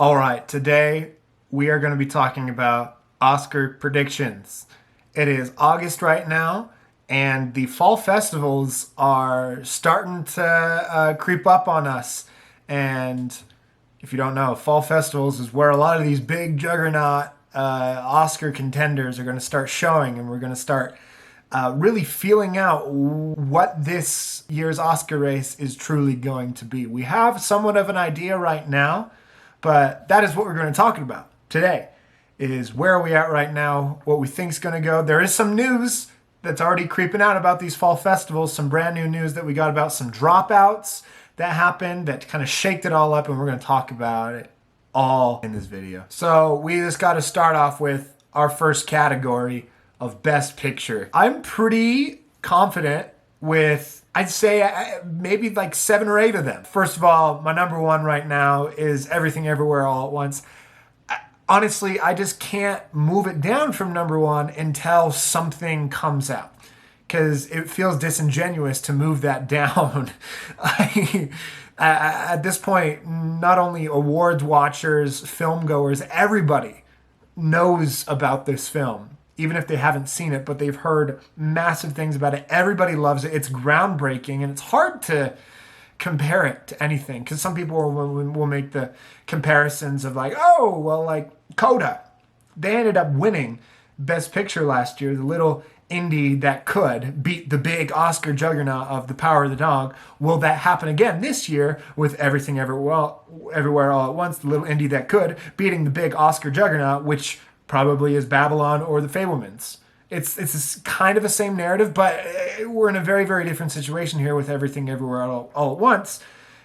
All right, today we are going to be talking about Oscar predictions. It is August right now, and the fall festivals are starting to creep up on us. And if you don't know, fall festivals is where a lot of these big juggernaut Oscar contenders are going to start showing, and we're going to start really feeling out what this year's Oscar race is truly going to be. We have somewhat of an idea right now, but that is what we're going to talk about today, is where are we at right now, what we think is going to go. There is some news that's already creeping out about these fall festivals, some brand new news that we got about some dropouts that happened that kind of shaked it all up, and we're going to talk about it all in this video. So we just got to start off with our first category of Best Picture. I'm pretty confident with, I'd say, maybe like 7 or 8 of them. First of all, my number one right now is Everything Everywhere All at Once. Honestly, I just can't move it down from number one until something comes out, because it feels disingenuous to move that down. At this point, not only awards watchers, film goers, everybody knows about this film, even if they haven't seen it, but they've heard massive things about it. Everybody loves it. It's groundbreaking, and it's hard to compare it to anything, because some people will make the comparisons of like, oh, well, like Coda. They ended up winning Best Picture last year. The little indie that could beat the big Oscar juggernaut of The Power of the Dog. Will that happen again this year with Everything Everywhere All at Once? The little indie that could beating the big Oscar juggernaut, which probably is Babylon or The Fabelmans. It's kind of the same narrative, but we're in a very, very different situation here with Everything Everywhere All at Once,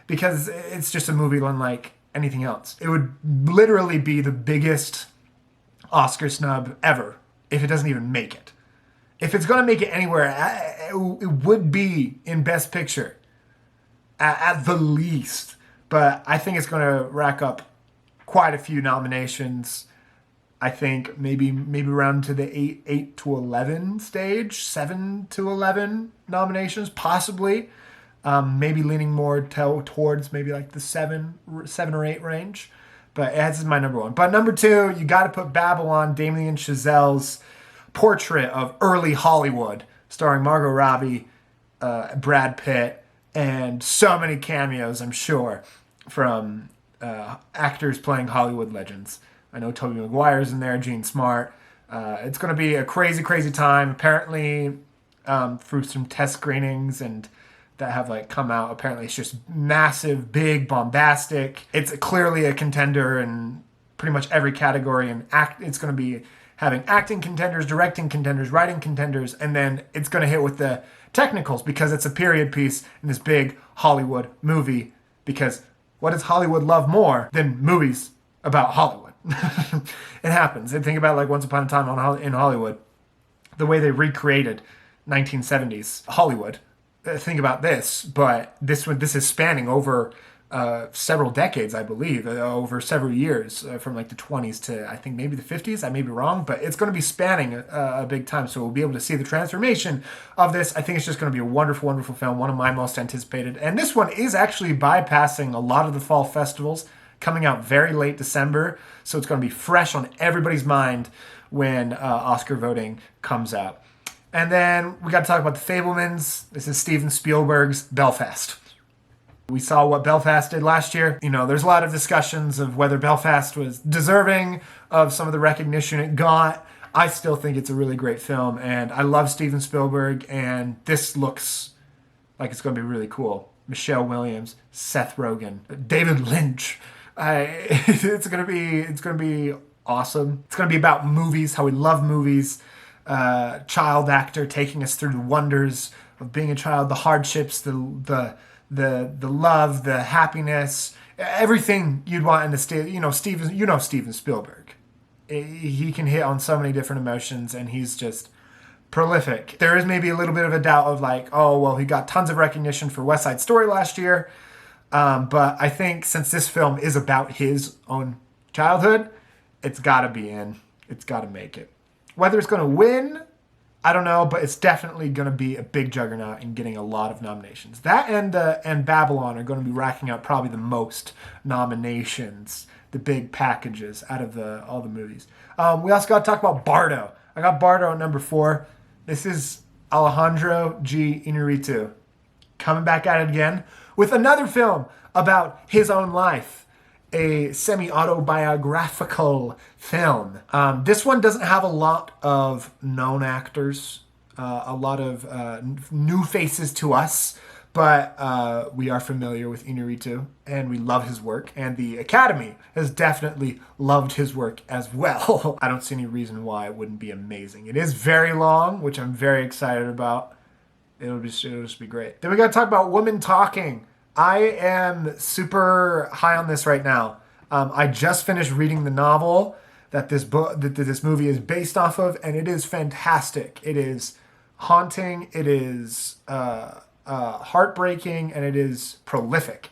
because it's just a movie unlike anything else. It would literally be the biggest Oscar snub ever if it doesn't even make it. If it's going to make it anywhere, it would be in Best Picture, at the least. But I think it's going to rack up quite a few nominations. I think maybe around to the 8 to 11 stage, 7 to 11 nominations, possibly. Maybe leaning more towards maybe like the 7 or 8 range. But this is my number one. But number two, you got to put Babylon, Damien Chazelle's portrait of early Hollywood, starring Margot Robbie, Brad Pitt, and so many cameos, I'm sure, from actors playing Hollywood legends. I know Tobey Maguire's in there, Gene Smart. It's going to be a crazy, crazy time. Apparently, through some test screenings and that have like come out, apparently it's just massive, big, bombastic. It's clearly a contender in pretty much every category, and it's going to be having acting contenders, directing contenders, writing contenders, and then it's going to hit with the technicals because it's a period piece in this big Hollywood movie. Because what does Hollywood love more than movies about Hollywood? It happens. And think about like Once Upon a Time in Hollywood, the way they recreated 1970s Hollywood. Think about this, but this is spanning over several decades, I believe, over several years, from like the 20s to I think maybe the 50s. I may be wrong, but it's going to be spanning a big time. So we'll be able to see the transformation of this. I think it's just going to be a wonderful, wonderful film, one of my most anticipated. And this one is actually bypassing a lot of the fall festivals, coming out very late December. So it's going to be fresh on everybody's mind when Oscar voting comes out. And then we got to talk about The Fabelmans. This is Steven Spielberg's Belfast. We saw what Belfast did last year. You know, there's a lot of discussions of whether Belfast was deserving of some of the recognition it got. I still think it's a really great film, and I love Steven Spielberg, and this looks like it's going to be really cool. Michelle Williams, Seth Rogen, David Lynch. It's going to be awesome. It's going to be about movies, how we love movies. Child actor taking us through the wonders of being a child, the hardships, the love, the happiness, everything you'd want in the Steven Spielberg. He can hit on so many different emotions, and he's just prolific. There is maybe a little bit of a doubt of like, oh, well, he got tons of recognition for West Side Story last year. But I think since this film is about his own childhood, it's got to be in. It's got to make it. Whether it's going to win, I don't know, but it's definitely going to be a big juggernaut and getting a lot of nominations. That and Babylon are going to be racking up probably the most nominations the big packages out of all the movies. We also got to talk about Bardo. I got Bardo at number 4. This is Alejandro G. Inarritu coming back at it again with another film about his own life, a semi-autobiographical film. This one doesn't have a lot of known actors, a lot of new faces to us, but we are familiar with Inarritu, and we love his work, and the Academy has definitely loved his work as well. I don't see any reason why it wouldn't be amazing. It is very long, which I'm very excited about. It'll just be great. Then we got to talk about Women Talking. I am super high on this right now. I just finished reading the novel that this movie is based off of, and it is fantastic. It is haunting. It is heartbreaking, and it is prolific.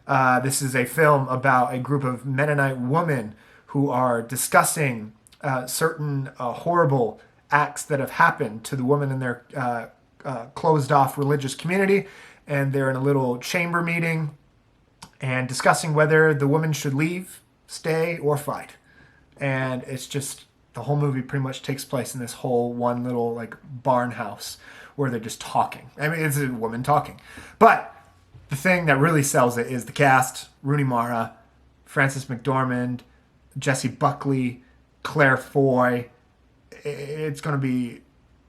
This is a film about a group of Mennonite women who are discussing certain horrible acts that have happened to the women in their closed-off religious community, and they're in a little chamber meeting and discussing whether the woman should leave, stay, or fight. And it's just, the whole movie pretty much takes place in this whole one little like barn house where they're just talking. I mean, it's a woman talking. But the thing that really sells it is the cast: Rooney Mara, Frances McDormand, Jessie Buckley, Claire Foy. It's going to be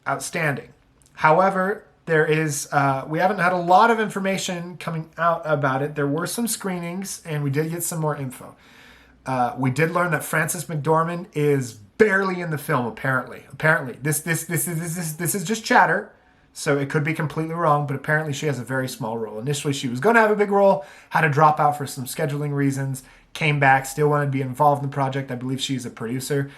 outstanding. However, there is, we haven't had a lot of information coming out about it. There were some screenings, and we did get some more info. We did learn that Frances McDormand is barely in the film, apparently. This is just chatter, so it could be completely wrong, but apparently she has a very small role. Initially, she was going to have a big role, had to drop out for some scheduling reasons, came back, still wanted to be involved in the project. I believe she's a producer.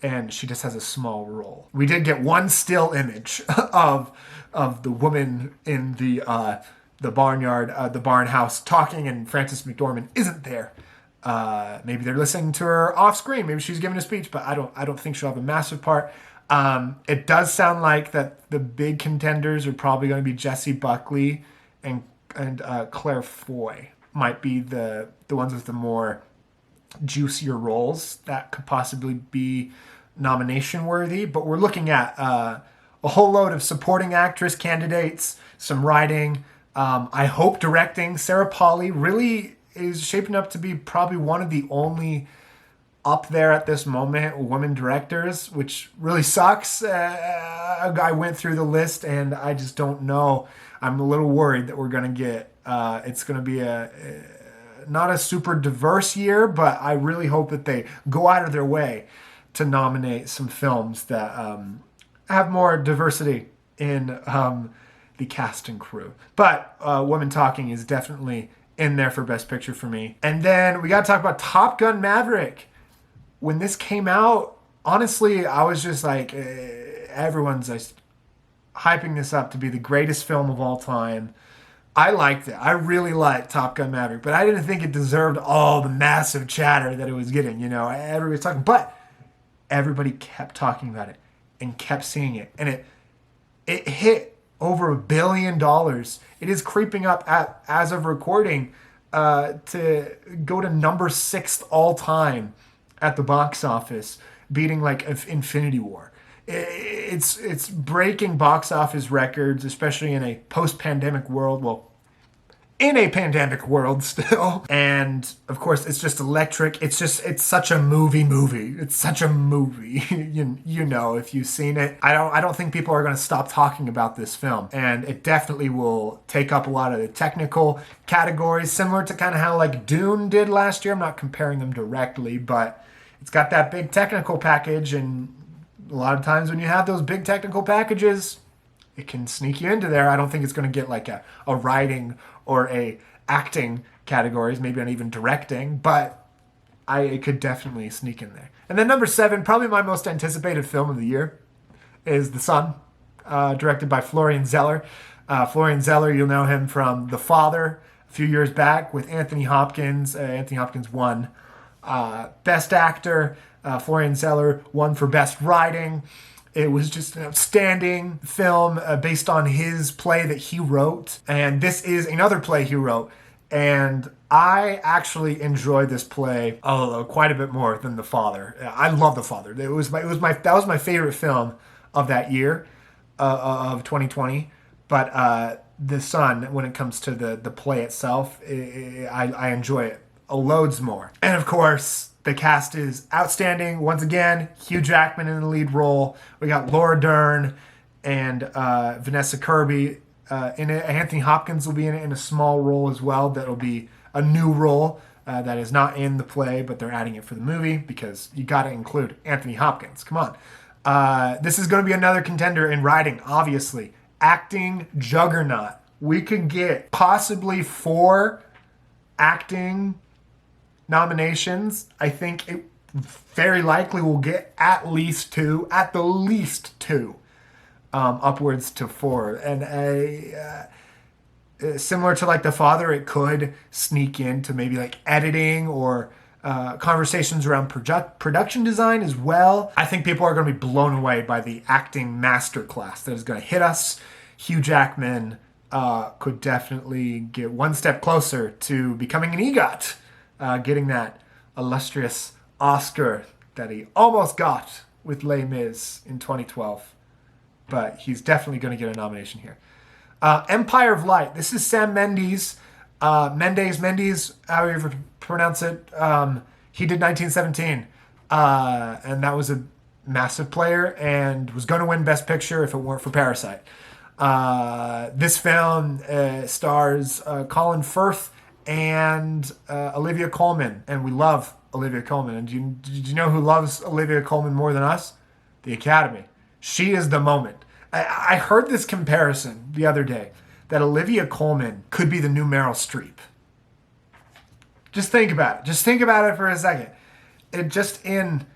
And she just has a small role. We did get one still image of the woman in the barnyard, the barn house, talking, and Frances McDormand isn't there. Maybe they're listening to her off screen. Maybe she's giving a speech, but I don't think she'll have a massive part. It does sound like that the big contenders are probably going to be Jessie Buckley and Claire Foy might be the ones with the more juicier roles that could possibly be nomination worthy. But we're looking at a whole load of supporting actress candidates, some writing, I hope directing. Sarah Polley really is shaping up to be probably one of the only up there at this moment women directors, which really sucks. I went through the list and I just don't know. I'm a little worried that we're going to get it's going to be not a super diverse year, but I really hope that they go out of their way to nominate some films that have more diversity in the cast and crew. But Women Talking is definitely in there for Best Picture for me. And then we got to talk about Top Gun Maverick. When this came out, honestly, I was just like, everyone's just hyping this up to be the greatest film of all time. I liked it. I really liked Top Gun Maverick, but I didn't think it deserved all the massive chatter that it was getting. You know, everybody's talking, but everybody kept talking about it and kept seeing it. And it hit over $1 billion. It is creeping up as of recording to go to number 6 all time at the box office, beating like Infinity War. It's breaking box office records, especially in a post-pandemic world. Well, in a pandemic world still. And of course, it's just electric. It's such a movie. It's such a movie. you know, if you've seen it. I don't think people are going to stop talking about this film. And it definitely will take up a lot of the technical categories, similar to kind of how like Dune did last year. I'm not comparing them directly, but it's got that big technical package, and a lot of times when you have those big technical packages, it can sneak you into there. I don't think it's going to get like a writing or a acting categories, maybe not even directing, but it could definitely sneak in there. And then number 7, probably my most anticipated film of the year, is The Son, directed by Florian Zeller. Florian Zeller, you'll know him from The Father a few years back with Anthony Hopkins. Anthony Hopkins won Best Actor. Florian Zeller won for Best Writing. It was just an outstanding film based on his play that he wrote. And this is another play he wrote. And I actually enjoy this play quite a bit more than The Father. I love The Father. That was my favorite film of that year, of 2020. But The Son, when it comes to the play itself, I enjoy it loads more. And of course, the cast is outstanding. Once again, Hugh Jackman in the lead role. We got Laura Dern and Vanessa Kirby in it. Anthony Hopkins will be in it in a small role as well. That'll be a new role that is not in the play, but they're adding it for the movie because you got to include Anthony Hopkins. Come on. This is going to be another contender in writing, obviously. Acting juggernaut. We could get possibly 4 acting nominations. I think it very likely will get at least 2, at the least 2, upwards to 4. And similar to like The Father, it could sneak into maybe like editing or conversations around production design as well. I think people are going to be blown away by the acting masterclass that is going to hit us. Hugh Jackman could definitely get one step closer to becoming an EGOT, getting that illustrious Oscar that he almost got with Les Mis in 2012. But he's definitely going to get a nomination here. Empire of Light. This is Sam Mendes. Mendes, however you pronounce it. He did 1917. And that was a massive player and was going to win Best Picture if it weren't for Parasite. This film stars Colin Firth and Olivia Colman. And we love Olivia Colman. And did you know who loves Olivia Colman more than us? The Academy. She is the moment. I heard this comparison the other day that Olivia Colman could be the new Meryl Streep. Just think about it. Just think about it for a second. Just in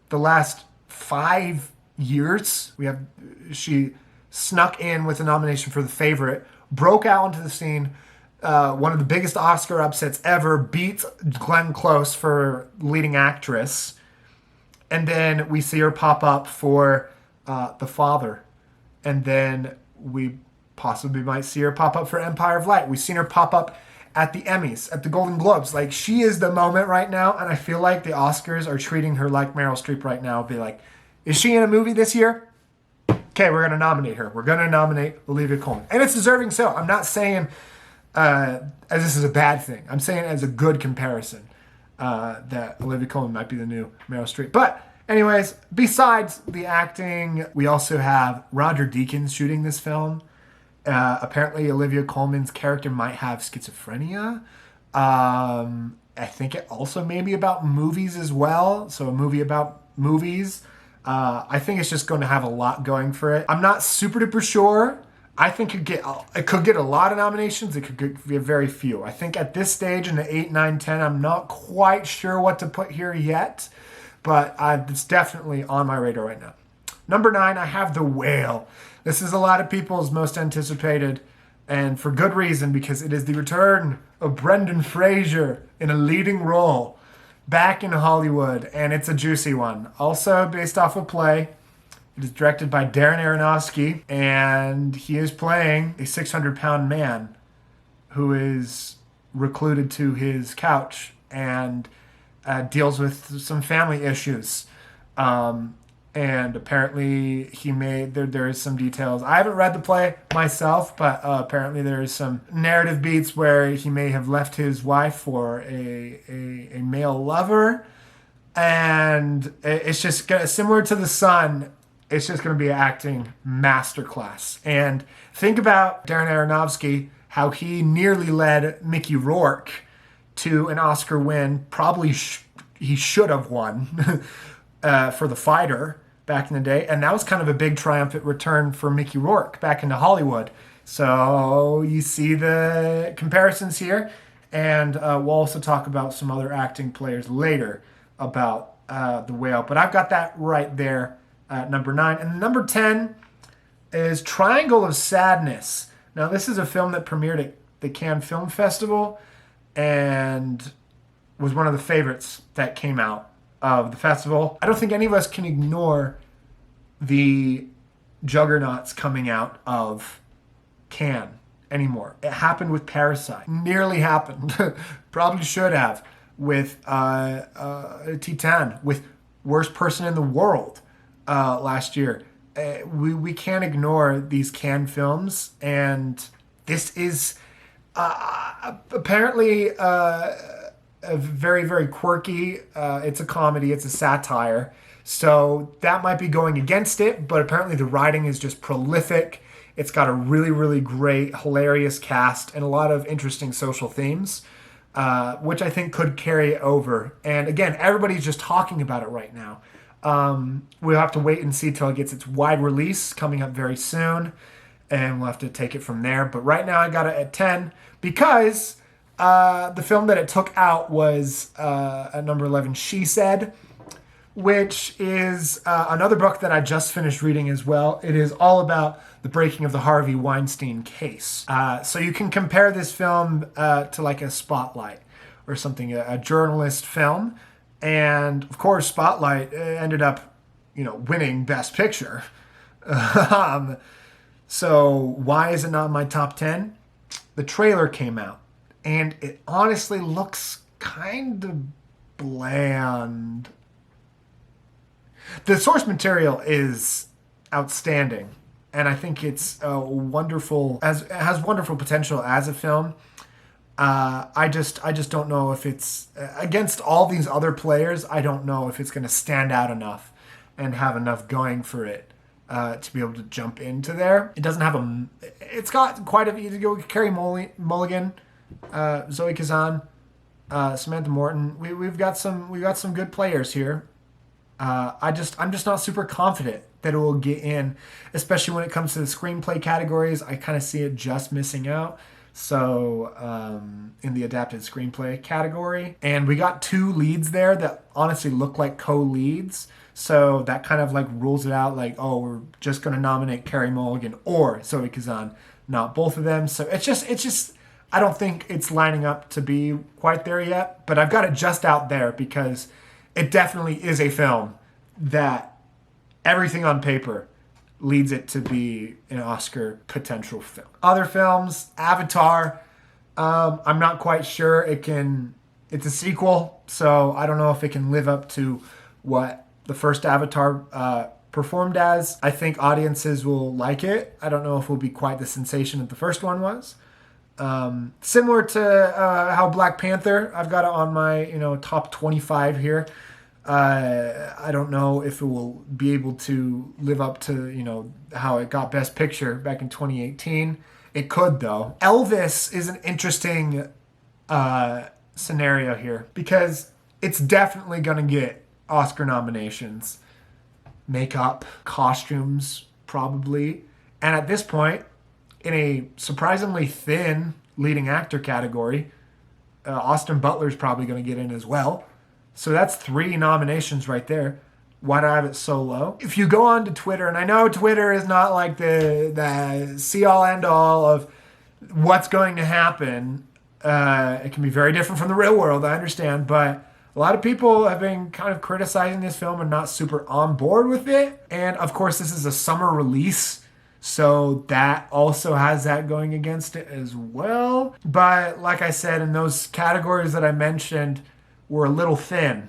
the last 5 years, she snuck in with a nomination for The Favorite, broke out into the scene, one of the biggest Oscar upsets ever, beat Glenn Close for leading actress, and then we see her pop up for The Father. And then we possibly might see her pop up for Empire of Light. We've seen her pop up at the Emmys, at the Golden Globes. Like, she is the moment right now, and I feel like the Oscars are treating her like Meryl Streep right now. Be like, is she in a movie this year? Okay, we're going to nominate her. We're going to nominate Olivia Colman. And it's deserving so. I'm not saying as this is a bad thing. I'm saying as a good comparison that Olivia Colman might be the new Meryl Streep. But anyways, besides the acting, we also have Roger Deakins shooting this film. Apparently, Olivia Colman's character might have schizophrenia. I think it also may be about movies as well. So a movie about movies. I think it's just going to have a lot going for it. I'm not super duper sure. I think it could get a lot of nominations. It could get very few. I think at this stage in the 8, 9, 10, I'm not quite sure what to put here yet. But it's definitely on my radar right now. Number 9, I have The Whale. This is a lot of people's most anticipated, and for good reason, because it is the return of Brendan Fraser in a leading role back in Hollywood, and it's a juicy one. Also based off a play. It is directed by Darren Aronofsky, and he is playing a 600-pound man who is recluded to his couch and deals with some family issues. And apparently there is some details. I haven't read the play myself, but apparently there is some narrative beats where he may have left his wife for a male lover. And it's just similar to The Son. It's just going to be an acting masterclass. And think about Darren Aronofsky, how he nearly led Mickey Rourke to an Oscar win. Probably he should have won for The Fighter back in the day. And that was kind of a big triumphant return for Mickey Rourke back into Hollywood. So you see the comparisons here. And we'll also talk about some other acting players later about The Whale. But I've got that right there at number 9. And number 10 is Triangle of Sadness. Now, this is a film that premiered at the Cannes Film Festival and was one of the favorites that came out of the festival. I don't think any of us can ignore the juggernauts coming out of Cannes anymore. It happened with Parasite. Nearly happened. Probably should have with Titan, with Worst Person in the World last year. We can't ignore these Cannes films, and this is apparently a very, very quirky. It's a comedy, it's a satire. So that might be going against it, but apparently the writing is just prolific. It's got a really, really great, hilarious cast and a lot of interesting social themes, which I think could carry over. And again, everybody's just talking about it right now. We'll have to wait and see till it gets its wide release coming up very soon, and we'll have to take it from there. But right now I got it at 10 because the film that it took out was at number 11, She Said, which is another book that I just finished reading as well. It is all about the breaking of the Harvey Weinstein case. So you can compare this film to like a Spotlight or something, a journalist film. And of course, Spotlight ended up, winning Best Picture. So why is it not in my top 10? The trailer came out, and it honestly looks kind of bland. The source material is outstanding, and I think it's it has wonderful potential as a film. I just don't know if it's against all these other players. I don't know if it's going to stand out enough and have enough going for it to be able to jump into there. It doesn't have it's got quite a few. Carey Mulligan, Zoe Kazan, Samantha Morton. We've got some good players here. I'm just not super confident that it will get in, especially when it comes to the screenplay categories. I kind of see it just missing out. So in the adapted screenplay category, and we got 2 leads there that honestly look like co-leads. So that kind of like rules it out. Like, oh, we're just going to nominate Carey Mulligan or Zoe Kazan, not both of them. So it's just. I don't think it's lining up to be quite there yet. But I've got it just out there because it definitely is a film that everything on paper leads it to be an Oscar potential film. Other films, Avatar, I'm not quite sure it's a sequel, so I don't know if it can live up to what the first Avatar performed as. I think audiences will like it. I don't know if it will be quite the sensation that the first one was. Similar to how Black Panther, I've got it on my top 25 here. I don't know if it will be able to live up to how it got Best Picture back in 2018. It could, though. Elvis is an interesting scenario here because it's definitely going to get Oscar nominations, makeup, costumes, probably, and at this point, in a surprisingly thin leading actor category, Austin Butler's probably going to get in as well. So that's 3 nominations right there. Why do I have it so low? If you go on to Twitter, and I know Twitter is not like the see-all, end-all of what's going to happen. It can be very different from the real world, I understand. But a lot of people have been kind of criticizing this film and not super on board with it. And, of course, this is a summer release. So that also has that going against it as well. But like I said, in those categories that I mentioned, were a little thin,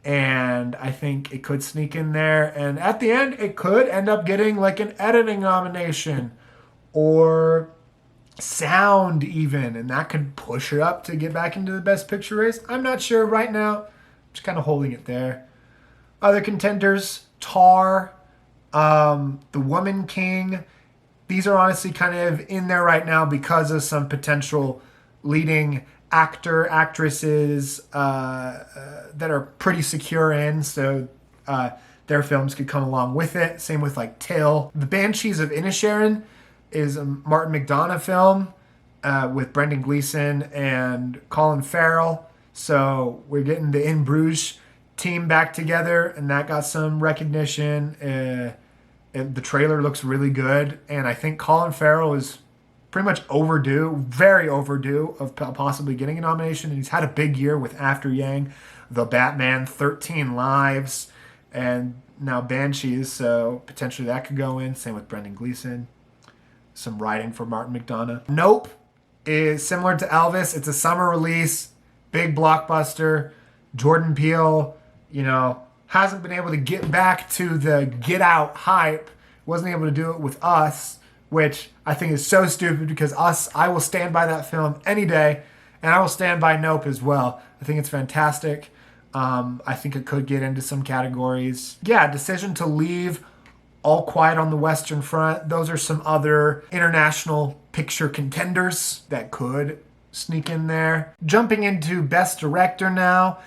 and I think it could sneak in there, and at the end it could end up getting like an editing nomination or sound even, and that could push it up to get back into the Best Picture race. I'm not sure right now. Just kind of holding it there. Other contenders, Tar, The Woman King. These are honestly kind of in there right now because of some potential leading actresses that are pretty secure in, so their films could come along with it. Same with like Till. The Banshees of Inisherin is a Martin McDonagh film with Brendan Gleeson and Colin Farrell. So we're getting the In Bruges team back together, and that got some recognition. The trailer looks really good, and I think Colin Farrell is pretty much overdue, very overdue of possibly getting a nomination. And he's had a big year with After Yang, The Batman, 13 Lives, and now Banshees. So potentially that could go in. Same with Brendan Gleeson. some writing for Martin McDonagh. Nope is similar to Elvis. It's a summer release, big blockbuster. Jordan Peele, hasn't been able to get back to the Get Out hype. Wasn't able to do it with Us, which I think is so stupid because Us, I will stand by that film any day, and I will stand by Nope as well. I think it's fantastic. I think it could get into some categories. Yeah, decision to leave, All Quiet on the Western Front. Those are some other international picture contenders that could sneak in there. Jumping into Best Director now.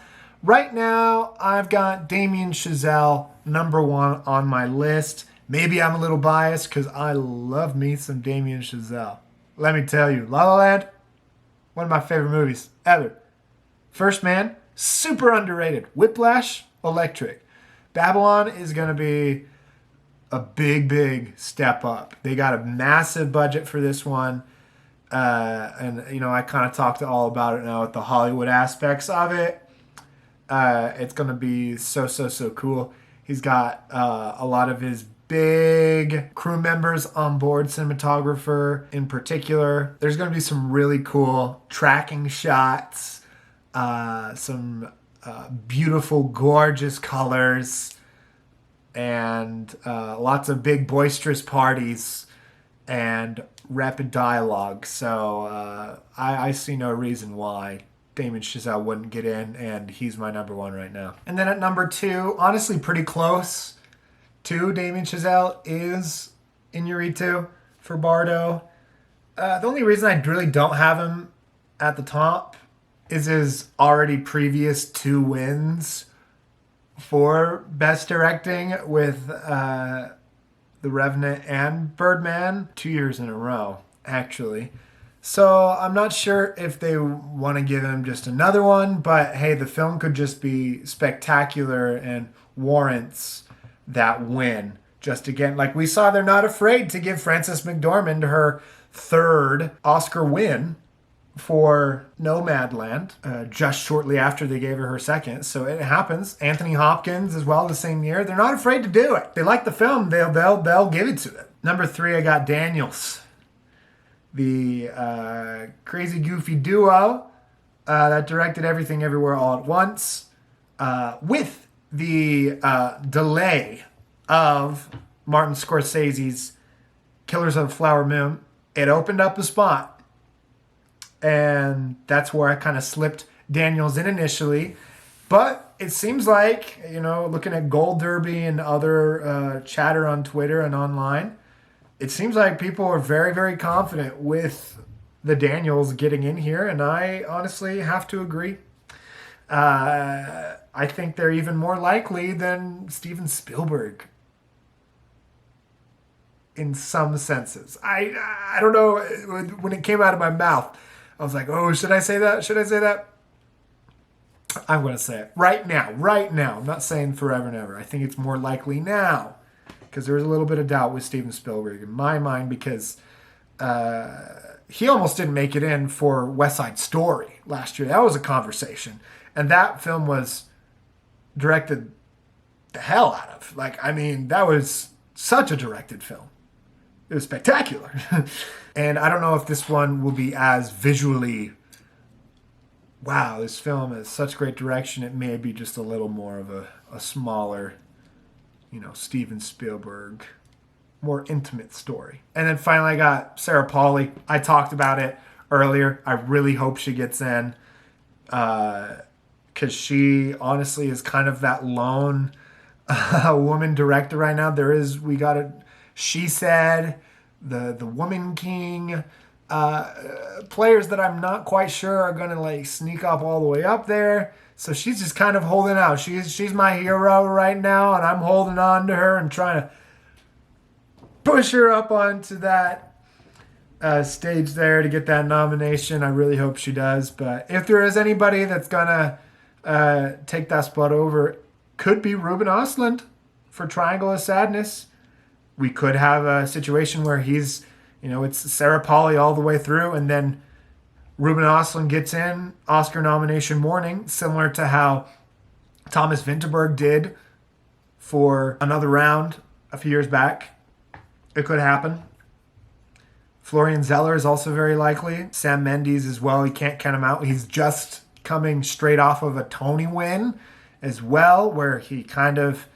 Right now, I've got Damien Chazelle number 1 on my list. Maybe I'm a little biased because I love me some Damien Chazelle. Let me tell you, La La Land, one of my favorite movies ever. First Man, super underrated. Whiplash, electric. Babylon is going to be a big step up. They got a massive budget for this one. And I kind of talked all about it now with the Hollywood aspects of it. It's going to be so cool. He's got a lot of his big crew members on board, cinematographer in particular. There's going to be some really cool tracking shots, some beautiful, gorgeous colors, and lots of big, boisterous parties and rapid dialogue. So I see no reason why Damien Chazelle wouldn't get in, and he's my number 1 right now. And then at number 2, honestly pretty close to Damien Chazelle, is Inarritu for Bardo. The only reason I really don't have him at the top is his already previous 2 wins for Best Directing with The Revenant and Birdman, 2 years in a row, actually. So I'm not sure if they want to give him just another one, but hey, the film could just be spectacular and warrants that win. Just again, like we saw, they're not afraid to give Frances McDormand her 3rd Oscar win for Nomadland, just shortly after they gave her her 2nd. So it happens. Anthony Hopkins as well the same year. They're not afraid to do it. They like the film. They'll give it to them. Number 3, I got Daniels, the crazy goofy duo that directed Everything Everywhere All at Once, with the delay of Martin Scorsese's Killers of the Flower Moon. It opened up a spot, and that's where I kind of slipped Daniels in initially. But it seems like, looking at Gold Derby and other chatter on Twitter and online, it seems like people are very confident with the Daniels getting in here, and I honestly have to agree. I think they're even more likely than Steven Spielberg in some senses. I don't know, when it came out of my mouth, I was like, oh, should I say that? Should I say that? I'm going to say it right now. I'm not saying forever and ever. I think it's more likely now, because there was a little bit of doubt with Steven Spielberg in my mind, because he almost didn't make it in for West Side Story last year. That was a conversation. And that film was directed the hell out of. That was such a directed film. It was spectacular. And I don't know if this one will be as visually, wow, this film has such great direction. It may be just a little more of a smaller, Steven Spielberg, more intimate story. And then finally I got Sarah Polley. I talked about it earlier. I really hope she gets in, because she honestly is kind of that lone woman director right now. She Said, the Woman King, players that I'm not quite sure are going to sneak up all the way up there. So she's just kind of holding out. She's my hero right now, and I'm holding on to her and trying to push her up onto that stage there to get that nomination. I really hope she does. But if there is anybody that's going to take that spot over, could be Ruben Östlund for Triangle of Sadness. We could have a situation where he's, it's Sarah Polley all the way through, and then Ruben Östlund gets in Oscar nomination morning, similar to how Thomas Vinterberg did for Another Round a few years back. It could happen. Florian Zeller is also very likely. Sam Mendes as well. You can't count him out. He's just coming straight off of a Tony win as well, where he kind of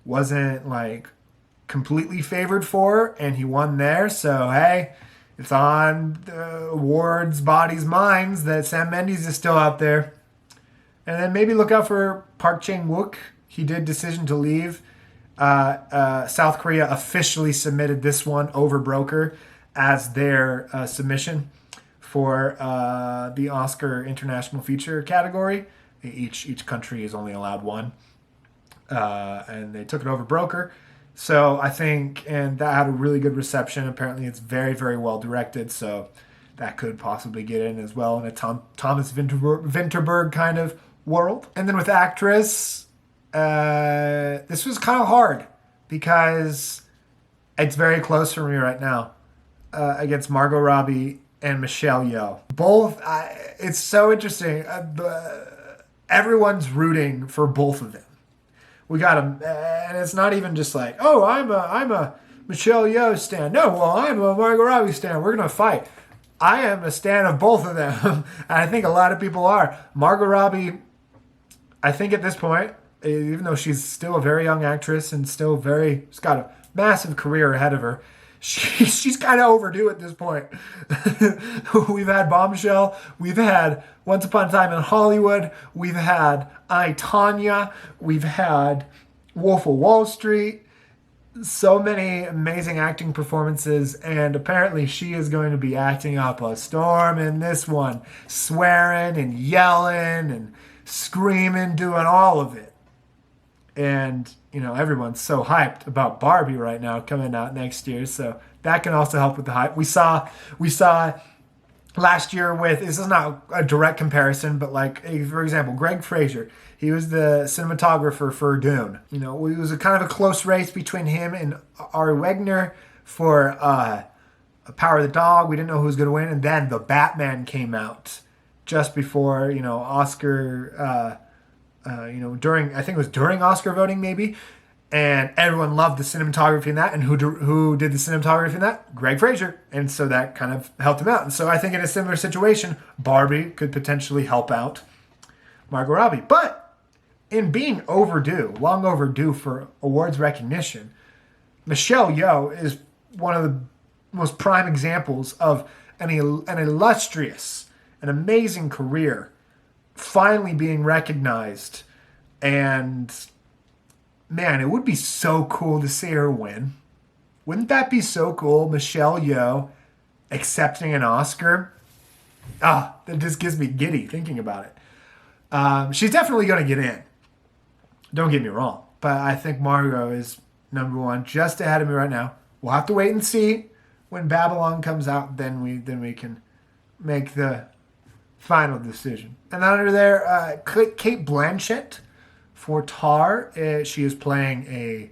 wasn't like completely favored for, and he won there. So, hey, it's on the awards bodies' minds that Sam Mendes is still out there. And then maybe look out for Park Chan-wook. He did Decision to Leave. South Korea officially submitted this one over Broker as their submission for the Oscar International Feature category. Each country is only allowed one. And they took it over Broker. So I think, and that had a really good reception. Apparently it's very, very well directed. So that could possibly get in as well in a Thomas Vinterberg kind of world. And then with actress, this was kind of hard because it's very close for me right now against Margot Robbie and Michelle Yeoh. Both, it's so interesting. Everyone's rooting for both of them. We got them, and it's not even just like, oh, I'm a Michelle Yeoh stan. No, well, I'm a Margot Robbie stan. We're gonna fight. I am a stan of both of them, and I think a lot of people are. Margot Robbie, I think at this point, even though she's still a very young actress and still she's got a massive career ahead of her, she's kind of overdue at this point. We've had Bombshell. We've had Once Upon a Time in Hollywood. We've had I, Tonya. We've had Wolf of Wall Street. So many amazing acting performances, and apparently she is going to be acting up a storm in this one, swearing and yelling and screaming, doing all of it. And, you know, everyone's so hyped about Barbie right now coming out next year, so that can also help with the hype. We saw last year with, this is not a direct comparison, but like, for example, Greg Fraser, he was the cinematographer for Dune. You know, it was a kind of a close race between him and Ari Wegner for Power of the Dog. We didn't know who was going to win, and then The Batman came out just before, you know, Oscar, during, I think it was during Oscar voting maybe, and everyone loved the cinematography in that. And who did the cinematography in that? Greg Fraser. And so that kind of helped him out. And so I think in a similar situation, Barbie could potentially help out Margot Robbie. But in being long overdue for awards recognition, Michelle Yeoh is one of the most prime examples of an illustrious, an amazing career finally being recognized. And man, it would be so cool to see her win. Wouldn't that be so cool? Michelle Yeoh accepting an Oscar. That just gives me giddy thinking about it. She's definitely going to get in. Don't get me wrong. But I think Margot is number one, just ahead of me right now. We'll have to wait and see when Babylon comes out. Then we can make the final decision. And under there, Kate Blanchett for Tar. She is playing a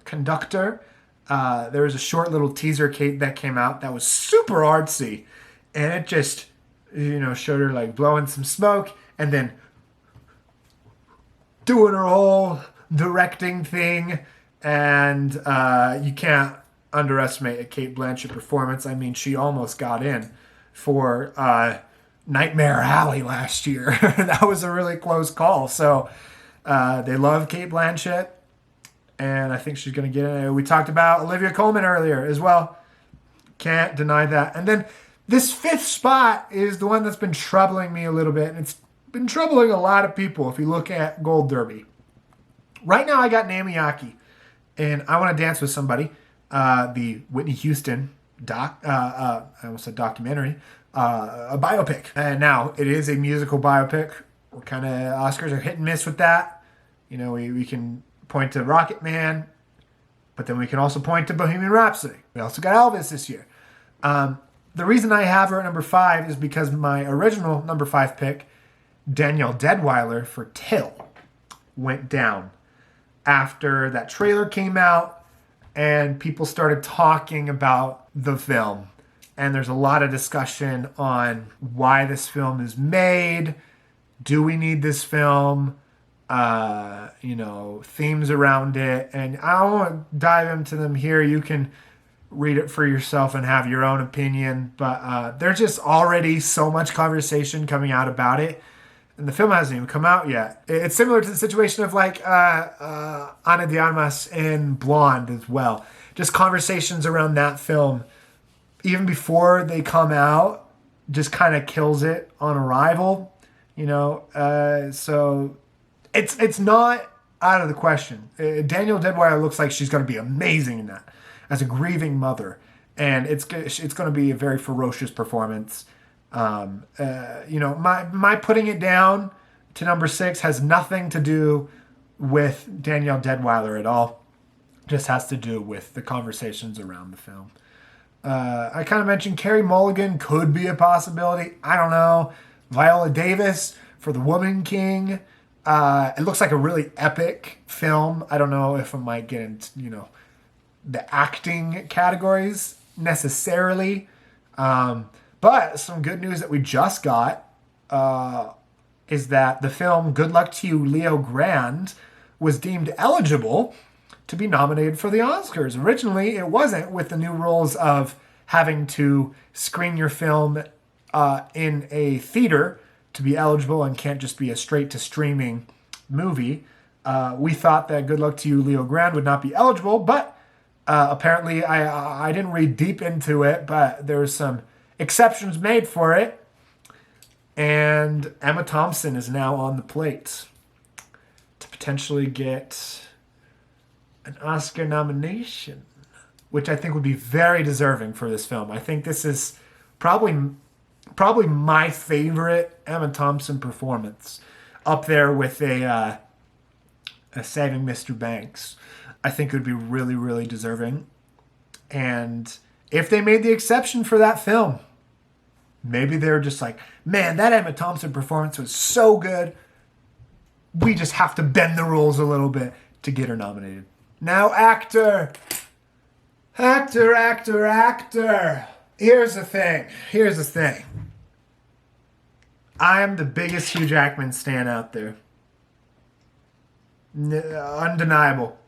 conductor. There was a short little teaser that came out that was super artsy, and it just, showed her like blowing some smoke and then doing her whole directing thing. And you can't underestimate a Kate Blanchett performance. I mean, she almost got in for Nightmare Alley last year. That was a really close call. So they love Kate Blanchett, and I think she's going to get in. We talked about Olivia Colman earlier as well. Can't deny that. And then this fifth spot is the one that's been troubling me a little bit, and it's been troubling a lot of people if you look at Gold Derby. Right now I got Naomi Aki, and I Want to Dance with Somebody, the Whitney Houston I almost said documentary, a biopic. And now it is a musical biopic. What kind of Oscars are hit and miss with that? We can point to Rocket Man, but then we can also point to Bohemian Rhapsody. We also got Elvis this year. The reason I have her at number 5 is because my original number 5 pick, Danielle Deadwyler for Till, went down after that trailer came out and people started talking about the film. And there's a lot of discussion on why this film is made. Do we need this film? Themes around it. And I don't want to dive into them here. You can read it for yourself and have your own opinion. But there's just already so much conversation coming out about it. And the film hasn't even come out yet. It's similar to the situation of like Ana de Armas in Blonde as well. Just conversations around that film, even before they come out, just kind of kills it on arrival. So it's not out of the question. Danielle Deadwyler looks like she's going to be amazing in that as a grieving mother, and it's going to be a very ferocious performance. My putting it down to number 6 has nothing to do with Danielle Deadwyler at all. Just has to do with the conversations around the film. I kind of mentioned Carey Mulligan could be a possibility. I don't know. Viola Davis for The Woman King. It looks like a really epic film. I don't know if I might get into, the acting categories necessarily. But some good news that we just got is that the film Good Luck to You, Leo Grand was deemed eligible to be nominated for the Oscars. Originally, it wasn't, with the new rules of having to screen your film in a theater to be eligible and can't just be a straight-to-streaming movie. We thought that Good Luck to You, Leo Grand would not be eligible, but apparently I didn't read deep into it, but there was some exceptions made for it, and Emma Thompson is now on the plate to potentially get an Oscar nomination, which I think would be very deserving for this film. I think this is probably my favorite Emma Thompson performance, up there with a Saving Mr. Banks. I think it would be really, really deserving. And if they made the exception for that film, maybe they're just like, man, that Emma Thompson performance was so good, we just have to bend the rules a little bit to get her nominated. Now, actor. Here's the thing. I am the biggest Hugh Jackman stan out there. Undeniable.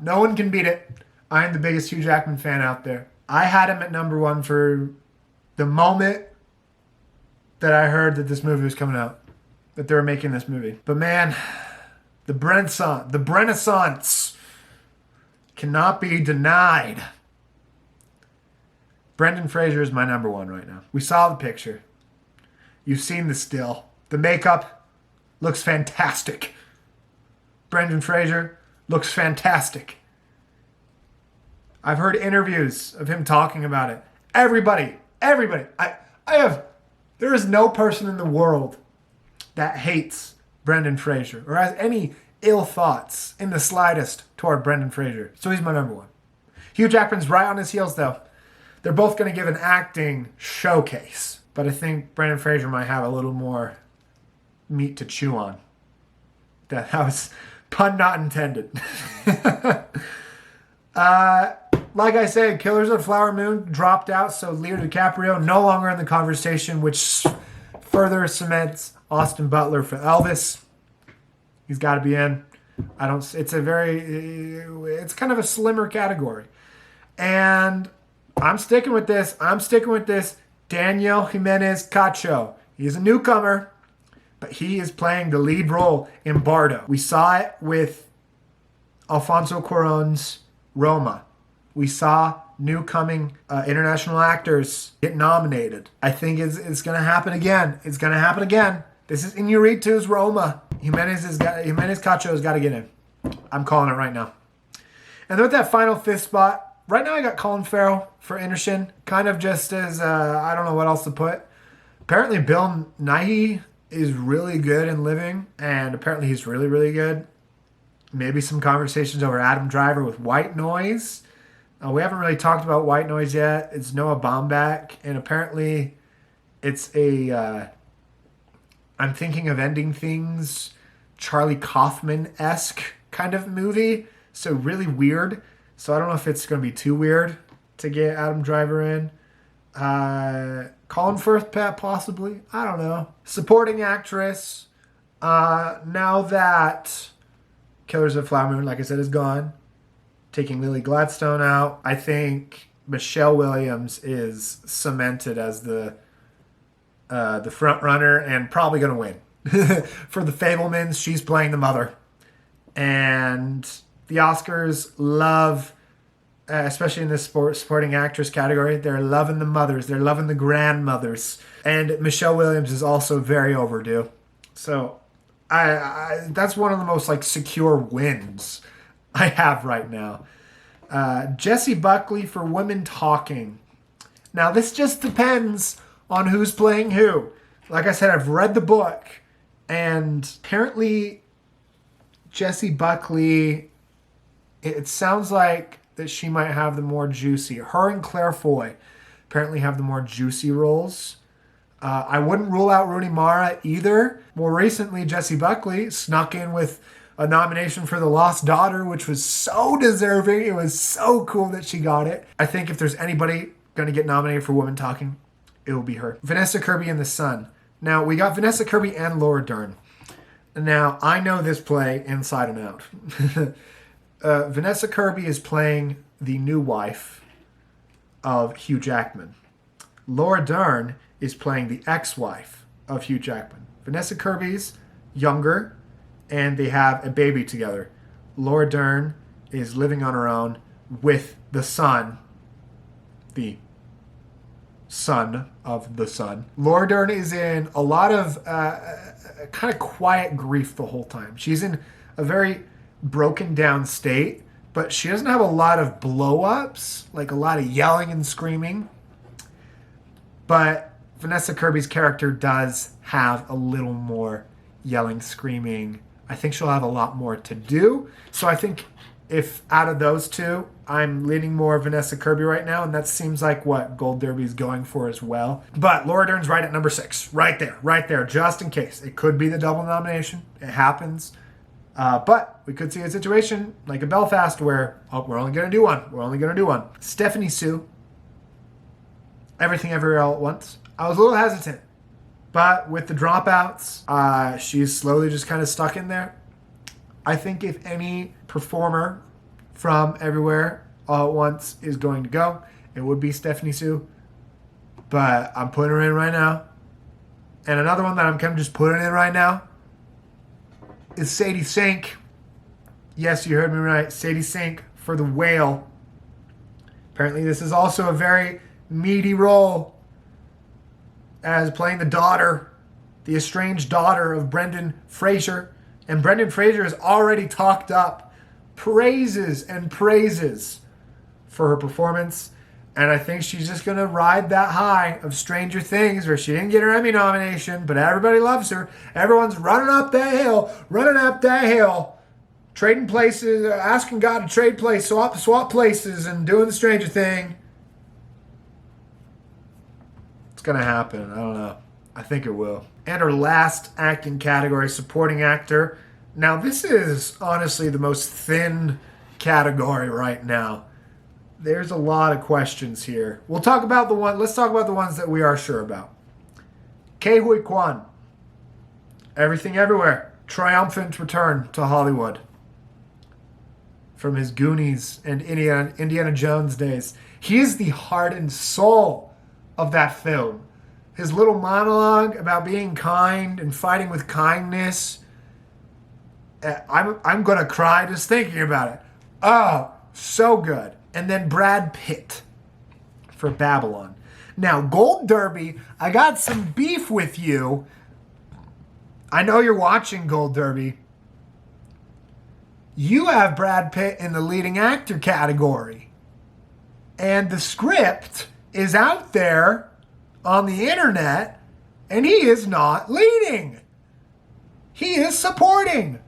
No one can beat it. I am the biggest Hugh Jackman fan out there. I had him at number 1 for the moment that I heard that this movie was coming out, that they were making this movie. But man, the Renaissance cannot be denied. Brendan Fraser is my number 1 right now. We saw the picture. You've seen the still. The makeup looks fantastic. Brendan Fraser looks fantastic. I've heard interviews of him talking about it. Everybody. There is no person in the world that hates Brendan Fraser or has any ill thoughts in the slightest toward Brendan Fraser. So he's my number 1. Hugh Jackman's right on his heels, though. They're both going to give an acting showcase, but I think Brendan Fraser might have a little more meat to chew on. That was pun not intended. Like I said, Killers of the Flower Moon dropped out, so Leo DiCaprio no longer in the conversation, which further cements Austin Butler for Elvis. He's got to be in. It's kind of a slimmer category. And I'm sticking with this. Daniel Jimenez Cacho. He's a newcomer, but he is playing the lead role in Bardo. We saw it with Alfonso Cuarón's Roma. We saw new coming international actors get nominated. I think it's going to happen again. This is Iñárritu's Roma. Jimenez Cacho has got to get in. I'm calling it right now. And then with that final 5th spot, right now I got Colin Farrell for Inishin. Kind of just as, I don't know what else to put. Apparently Bill Nighy is really good in Living, and apparently he's really, really good. Maybe some conversations over Adam Driver with White Noise. We haven't really talked about White Noise yet. It's Noah Baumbach, and apparently it's a I'm Thinking of Ending Things, Charlie Kaufman-esque kind of movie. So really weird. So I don't know if it's going to be too weird to get Adam Driver in. Colin Firth, possibly. I don't know. Supporting actress. Now that Killers of the Flower Moon, like I said, is gone. taking Lily Gladstone out. I think Michelle Williams is cemented as the front runner and probably going to win. For The Fabelmans, she's playing the mother. And the Oscars love, especially in this supporting actress category, they're loving the mothers. They're loving the grandmothers. And Michelle Williams is also very overdue. So I that's one of the most like secure wins I have right now. Jessie Buckley for Women Talking. Now, this just depends on who's playing who. Like I said, I've read the book, and apparently Jessie Buckley, it sounds like that she might have the more juicy. Her and Claire Foy apparently have the more juicy roles. I wouldn't rule out Rooney Mara either. More recently, Jessie Buckley snuck in with a nomination for The Lost Daughter, which was so deserving. It was so cool that she got it. I think if there's anybody going to get nominated for Women Talking, it will be her. Vanessa Kirby in The Sun. Now, we got Vanessa Kirby and Laura Dern. Now, I know this play inside and out. Vanessa Kirby is playing the new wife of Hugh Jackman. Laura Dern is playing the ex-wife of Hugh Jackman. Vanessa Kirby's younger, and they have a baby together. Laura Dern is living on her own with the son, the son of the son. Laura Dern is in a lot of kind of quiet grief the whole time. She's in a very broken down state, but she doesn't have a lot of blow-ups, like a lot of yelling and screaming. But Vanessa Kirby's character does have a little more yelling, screaming. I think she'll have a lot more to do. So I think if out of those two, I'm leaning more Vanessa Kirby right now, and that seems like what Gold Derby is going for as well. But Laura Dern's right at number 6. Right there, just in case. It could be the double nomination. It happens. But we could see a situation like a Belfast where, we're only going to do one. Stephanie Sue, Everything Everywhere All at Once. I was a little hesitant. But with the dropouts, she's slowly just kind of stuck in there. I think if any performer from Everywhere All at Once is going to go, it would be Stephanie Sue. But I'm putting her in right now. And another one that I'm kind of just putting in right now is Sadie Sink. Yes, you heard me right. Sadie Sink for The Whale. Apparently this is also a very meaty role, as playing the daughter, the estranged daughter of Brendan Fraser. And Brendan Fraser has already talked up praises and praises for her performance. And I think she's just going to ride that high of Stranger Things, where she didn't get her Emmy nomination, but everybody loves her. Everyone's running up that hill, trading places, asking God to trade places, swap places, and doing the Stranger Thing. Going to happen. I don't know. I think it will. And our last acting category, supporting actor. Now, this is honestly the most thin category right now. There's a lot of questions here. Let's talk about the ones that we are sure about. Ke Huy Quan, Everything Everywhere, triumphant return to Hollywood from his Goonies and Indiana Jones days. He is the heart and soul of that film. His little monologue about being kind and fighting with kindness. I'm going to cry just thinking about it. Oh, so good. And then Brad Pitt for Babylon. Now, Gold Derby, I got some beef with you. I know you're watching Gold Derby. You have Brad Pitt in the leading actor category. And the script is out there on the internet, and he is not leading. He is supporting.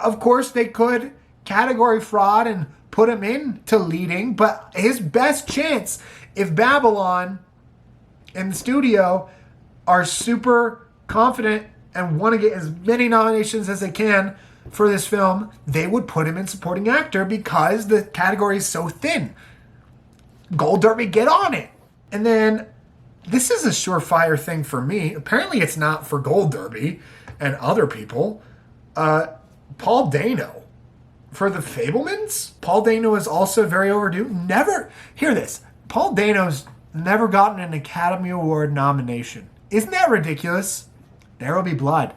Of course, they could category fraud and put him into leading, but his best chance, if Babylon and the studio are super confident and want to get as many nominations as they can for this film, they would put him in supporting actor because the category is so thin. Gold Derby, get on it. And then, this is a surefire thing for me. Apparently it's not for Gold Derby and other people. Paul Dano For The Fabelmans, Paul Dano is also very overdue. Never, hear this, Paul Dano's never gotten an Academy Award nomination. Isn't that ridiculous? There Will Be Blood,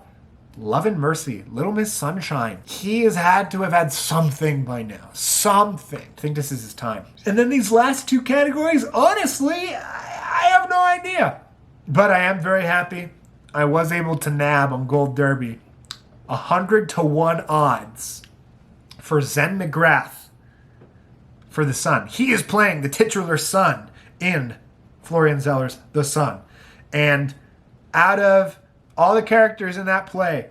Love and Mercy, Little Miss Sunshine. He has had to have had something by now. Something. I think this is his time. And then these last two categories, honestly, I have no idea. But I am very happy. I was able to nab on Gold Derby 100-1 odds for Zen McGrath for The Son. He is playing the titular son in Florian Zeller's The Son. And out of all the characters in that play,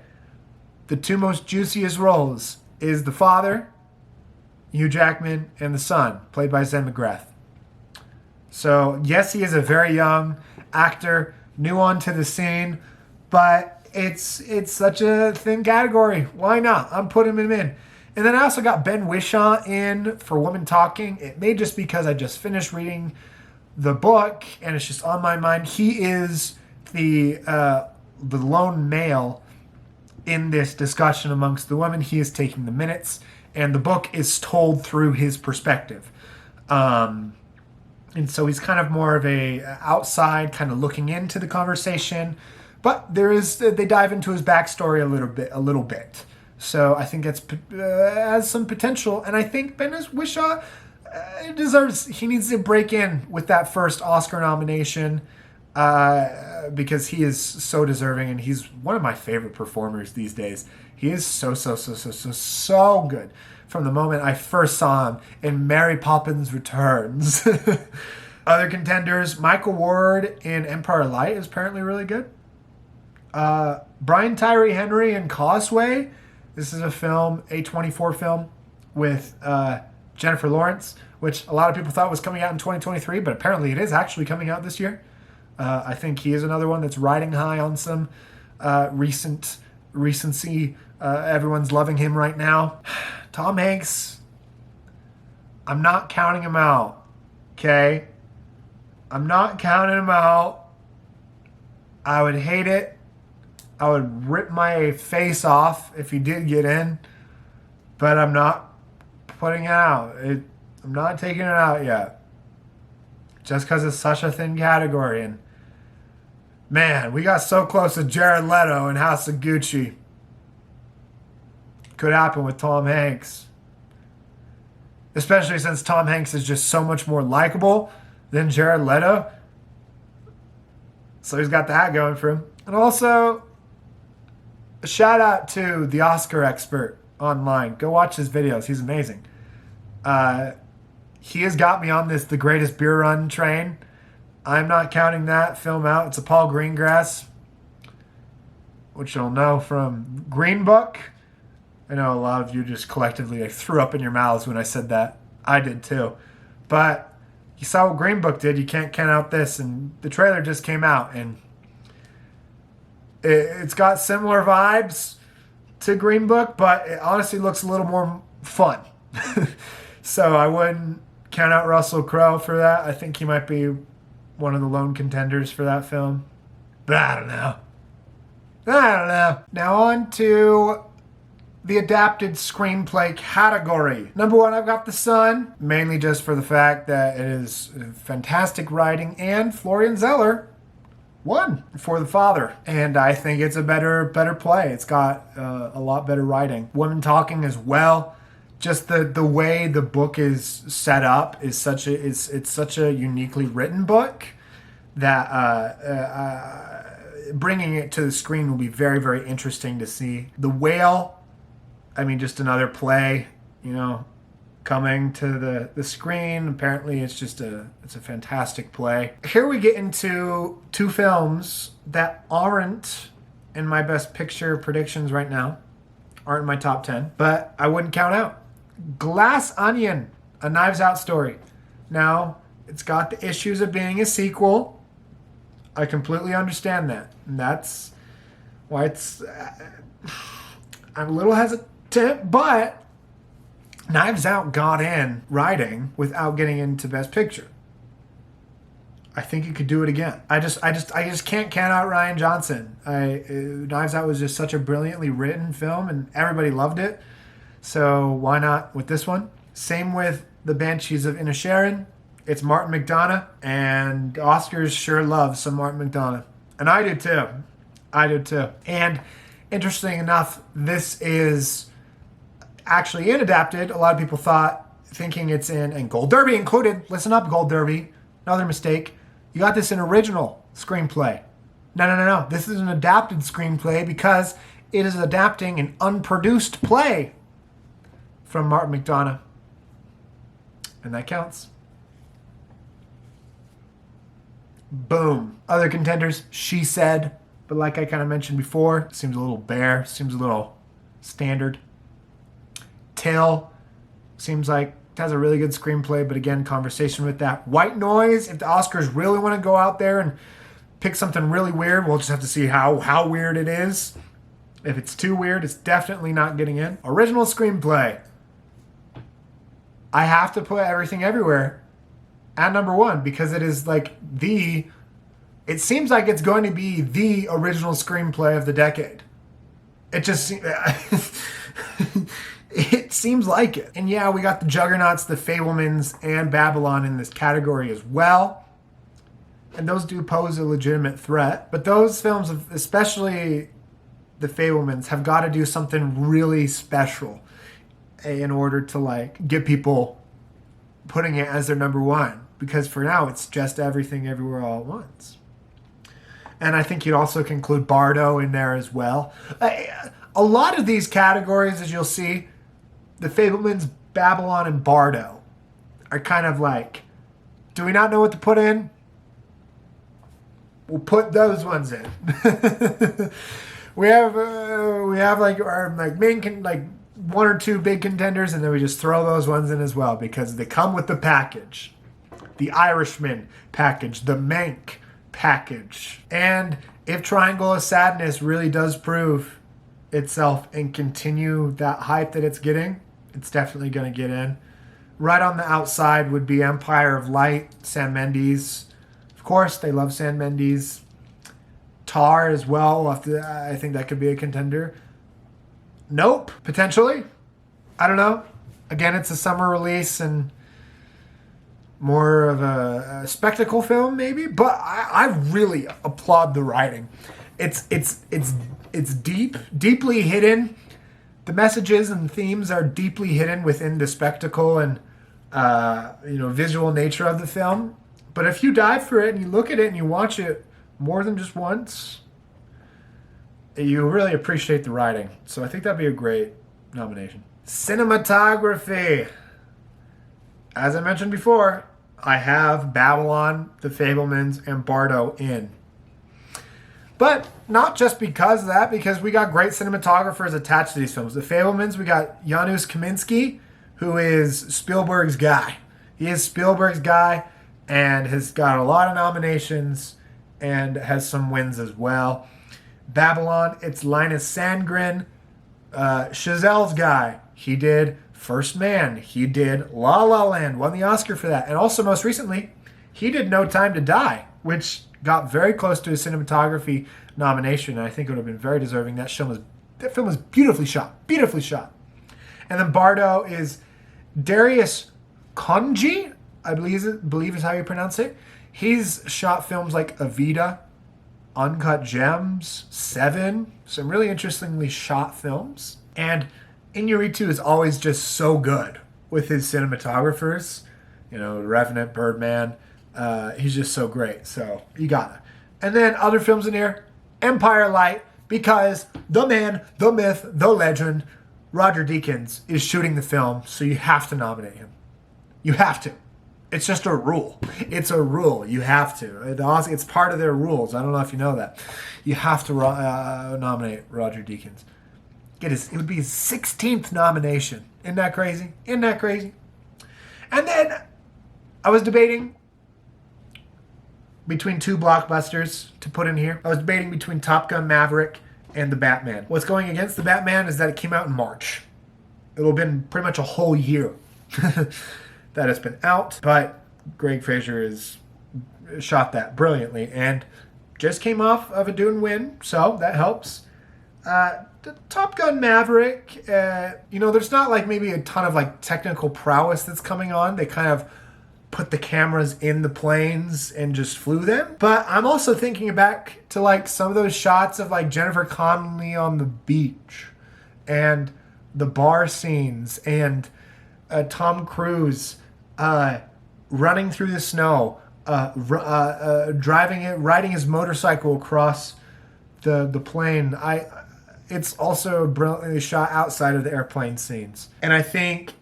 the two most juiciest roles is the father, Hugh Jackman, and the son, played by Zen McGrath. So, yes, he is a very young actor, new onto the scene, but it's such a thin category. Why not? I'm putting him in. And then I also got Ben Whishaw in for Woman Talking. It may just because I just finished reading the book and it's just on my mind. He is the lone male in this discussion amongst the women. He is taking the minutes, and the book is told through his perspective. And so he's kind of more of a outside, kind of looking into the conversation. But they dive into his backstory a little bit. So I think it has some potential, and I think Ben Whishaw he needs to break in with that first Oscar nomination because he is so deserving, and he's one of my favorite performers these days. He is so good. From the moment I first saw him in Mary Poppins Returns. Other contenders, Michael Ward in Empire Light is apparently really good. Brian Tyree Henry in Causeway. This is a A24 film with Jennifer Lawrence, which a lot of people thought was coming out in 2023, but apparently it is actually coming out this year. I think he is another one that's riding high on some recency. Everyone's loving him right now. Tom Hanks, I'm not counting him out, okay? I'm not counting him out. I would hate it. I would rip my face off if he did get in, but I'm not putting it out. I'm not taking it out yet. Just because it's such a thin category. And man, we got so close to Jared Leto in House of Gucci. Could happen with Tom Hanks. Especially since Tom Hanks is just so much more likable than Jared Leto. So he's got that going for him. And also, a shout out to the Oscar expert online. Go watch his videos. He's amazing. He has got me on The Greatest Beer Run train. I'm not counting that film out. It's a Paul Greengrass, which you'll know from Green Book. I know a lot of you just collectively threw up in your mouths when I said that. I did too. But you saw what Green Book did. You can't count out this. And the trailer just came out, and it's got similar vibes to Green Book, but it honestly looks a little more fun. So I wouldn't count out Russell Crowe for that. I think he might be one of the lone contenders for that film. But I don't know. Now on to the adapted screenplay category. Number one, I've got The Son, mainly just for the fact that it is fantastic writing, and Florian Zeller won for The Father, and I think it's a better play. It's got a lot better writing. Women Talking as well. Just the way the book is set up is it's such a uniquely written book that bringing it to the screen will be very, very interesting to see. The Whale, I mean, just another play, coming to the screen. Apparently it's a fantastic play. Here we get into two films that aren't in my best picture predictions right now, aren't in my top 10, but I wouldn't count out. Glass Onion, A Knives Out story. Now, it's got the issues of being a sequel. I completely understand that. And that's why I'm a little hesitant, but Knives Out got in writing without getting into Best Picture. I think you could do it again. I just can't count out Rian Johnson. Knives Out was just such a brilliantly written film, and everybody loved it. So why not with this one? Same with The Banshees of Inisherin. It's Martin McDonagh, and Oscars sure love some Martin McDonagh. And I do too. I do too. And interesting enough, this is actually adapted. A lot of people thinking it's in, and Gold Derby included. Listen up, Gold Derby. Another mistake. You got this in original screenplay. No. This is an adapted screenplay because it is adapting an unproduced play from Martin McDonagh. And that counts. Boom. Other contenders, She Said. But like I kind of mentioned before, seems a little bare. Seems a little standard. Till seems like it has a really good screenplay, but again, conversation with that. White Noise, if the Oscars really want to go out there and pick something really weird, we'll just have to see how weird it is. If it's too weird, it's definitely not getting in. Original screenplay. I have to put Everything Everywhere at number one because it is like it seems like it's going to be the original screenplay of the decade. It just it seems like it. And yeah, we got the Juggernauts, the Fabelmans, and Babylon in this category as well. And those do pose a legitimate threat. But those films, especially the Fabelmans, have got to do something really special in order to get people putting it as their number one. Because for now, it's just Everything Everywhere All at Once. And I think you'd also conclude Bardo in there as well. A lot of these categories, as you'll see, the Fabelmans, Babylon, and Bardo are kind of like, do we not know what to put in? We'll put those ones in. we have our one or two big contenders, and then we just throw those ones in as well because they come with the package. The Irishman package, the Mank package. And if Triangle of Sadness really does prove itself and continue that hype that it's getting, it's definitely going to get in. Right on the outside would be Empire of Light, Sam Mendes. Of course, they love Sam Mendes. Tar as well. I think that could be a contender. Nope, potentially. I don't know. Again, it's a summer release and more of a spectacle film, maybe. But I really applaud the writing. It's deeply hidden. The messages and themes are deeply hidden within the spectacle and visual nature of the film. But if you dive for it and you look at it and you watch it more than just once, you really appreciate the writing. So I think that'd be a great nomination. Cinematography. As I mentioned before, I have Babylon, The Fabelmans, and Bardo in. But not just because of that, because we got great cinematographers attached to these films. The Fabelmans, we got Janusz Kaminski, who is Spielberg's guy. He is Spielberg's guy and has got a lot of nominations and has some wins as well. Babylon, it's Linus Sandgren, Chazelle's guy. He did First Man. He did La La Land, won the Oscar for that. And also, most recently, he did No Time to Die, which got very close to a cinematography nomination, and I think it would have been very deserving. That film was beautifully shot. And then Bardo is Darius Khondji, I believe is how you pronounce it. He's shot films like Evita, Uncut Gems, Seven, some really interestingly shot films. And Iñárritu is always just so good with his cinematographers. Revenant, Birdman. He's just so great. So you got it. And then other films in here, Empire Light, because the man, the myth, the legend, Roger Deakins is shooting the film, so you have to nominate him. You have to. It's just a rule. It's a rule. You have to. It's part of their rules. I don't know if you know that. You have to nominate Roger Deakins. It would be his 16th nomination. Isn't that crazy? And then I was debating between two blockbusters to put in here. I was debating between Top Gun Maverick and The Batman. What's going against The Batman is that it came out in March. It'll have been pretty much a whole year that it's been out, but Greg Fraser has shot that brilliantly and just came off of a Dune win, so that helps. Top Gun Maverick, there's not like maybe a ton of like technical prowess that's coming on. They kind of put the cameras in the planes and just flew them. But I'm also thinking back to like some of those shots of like Jennifer Connelly on the beach and the bar scenes and Tom Cruise running through the snow, riding his motorcycle across the plane. It's also brilliantly shot outside of the airplane scenes. And I think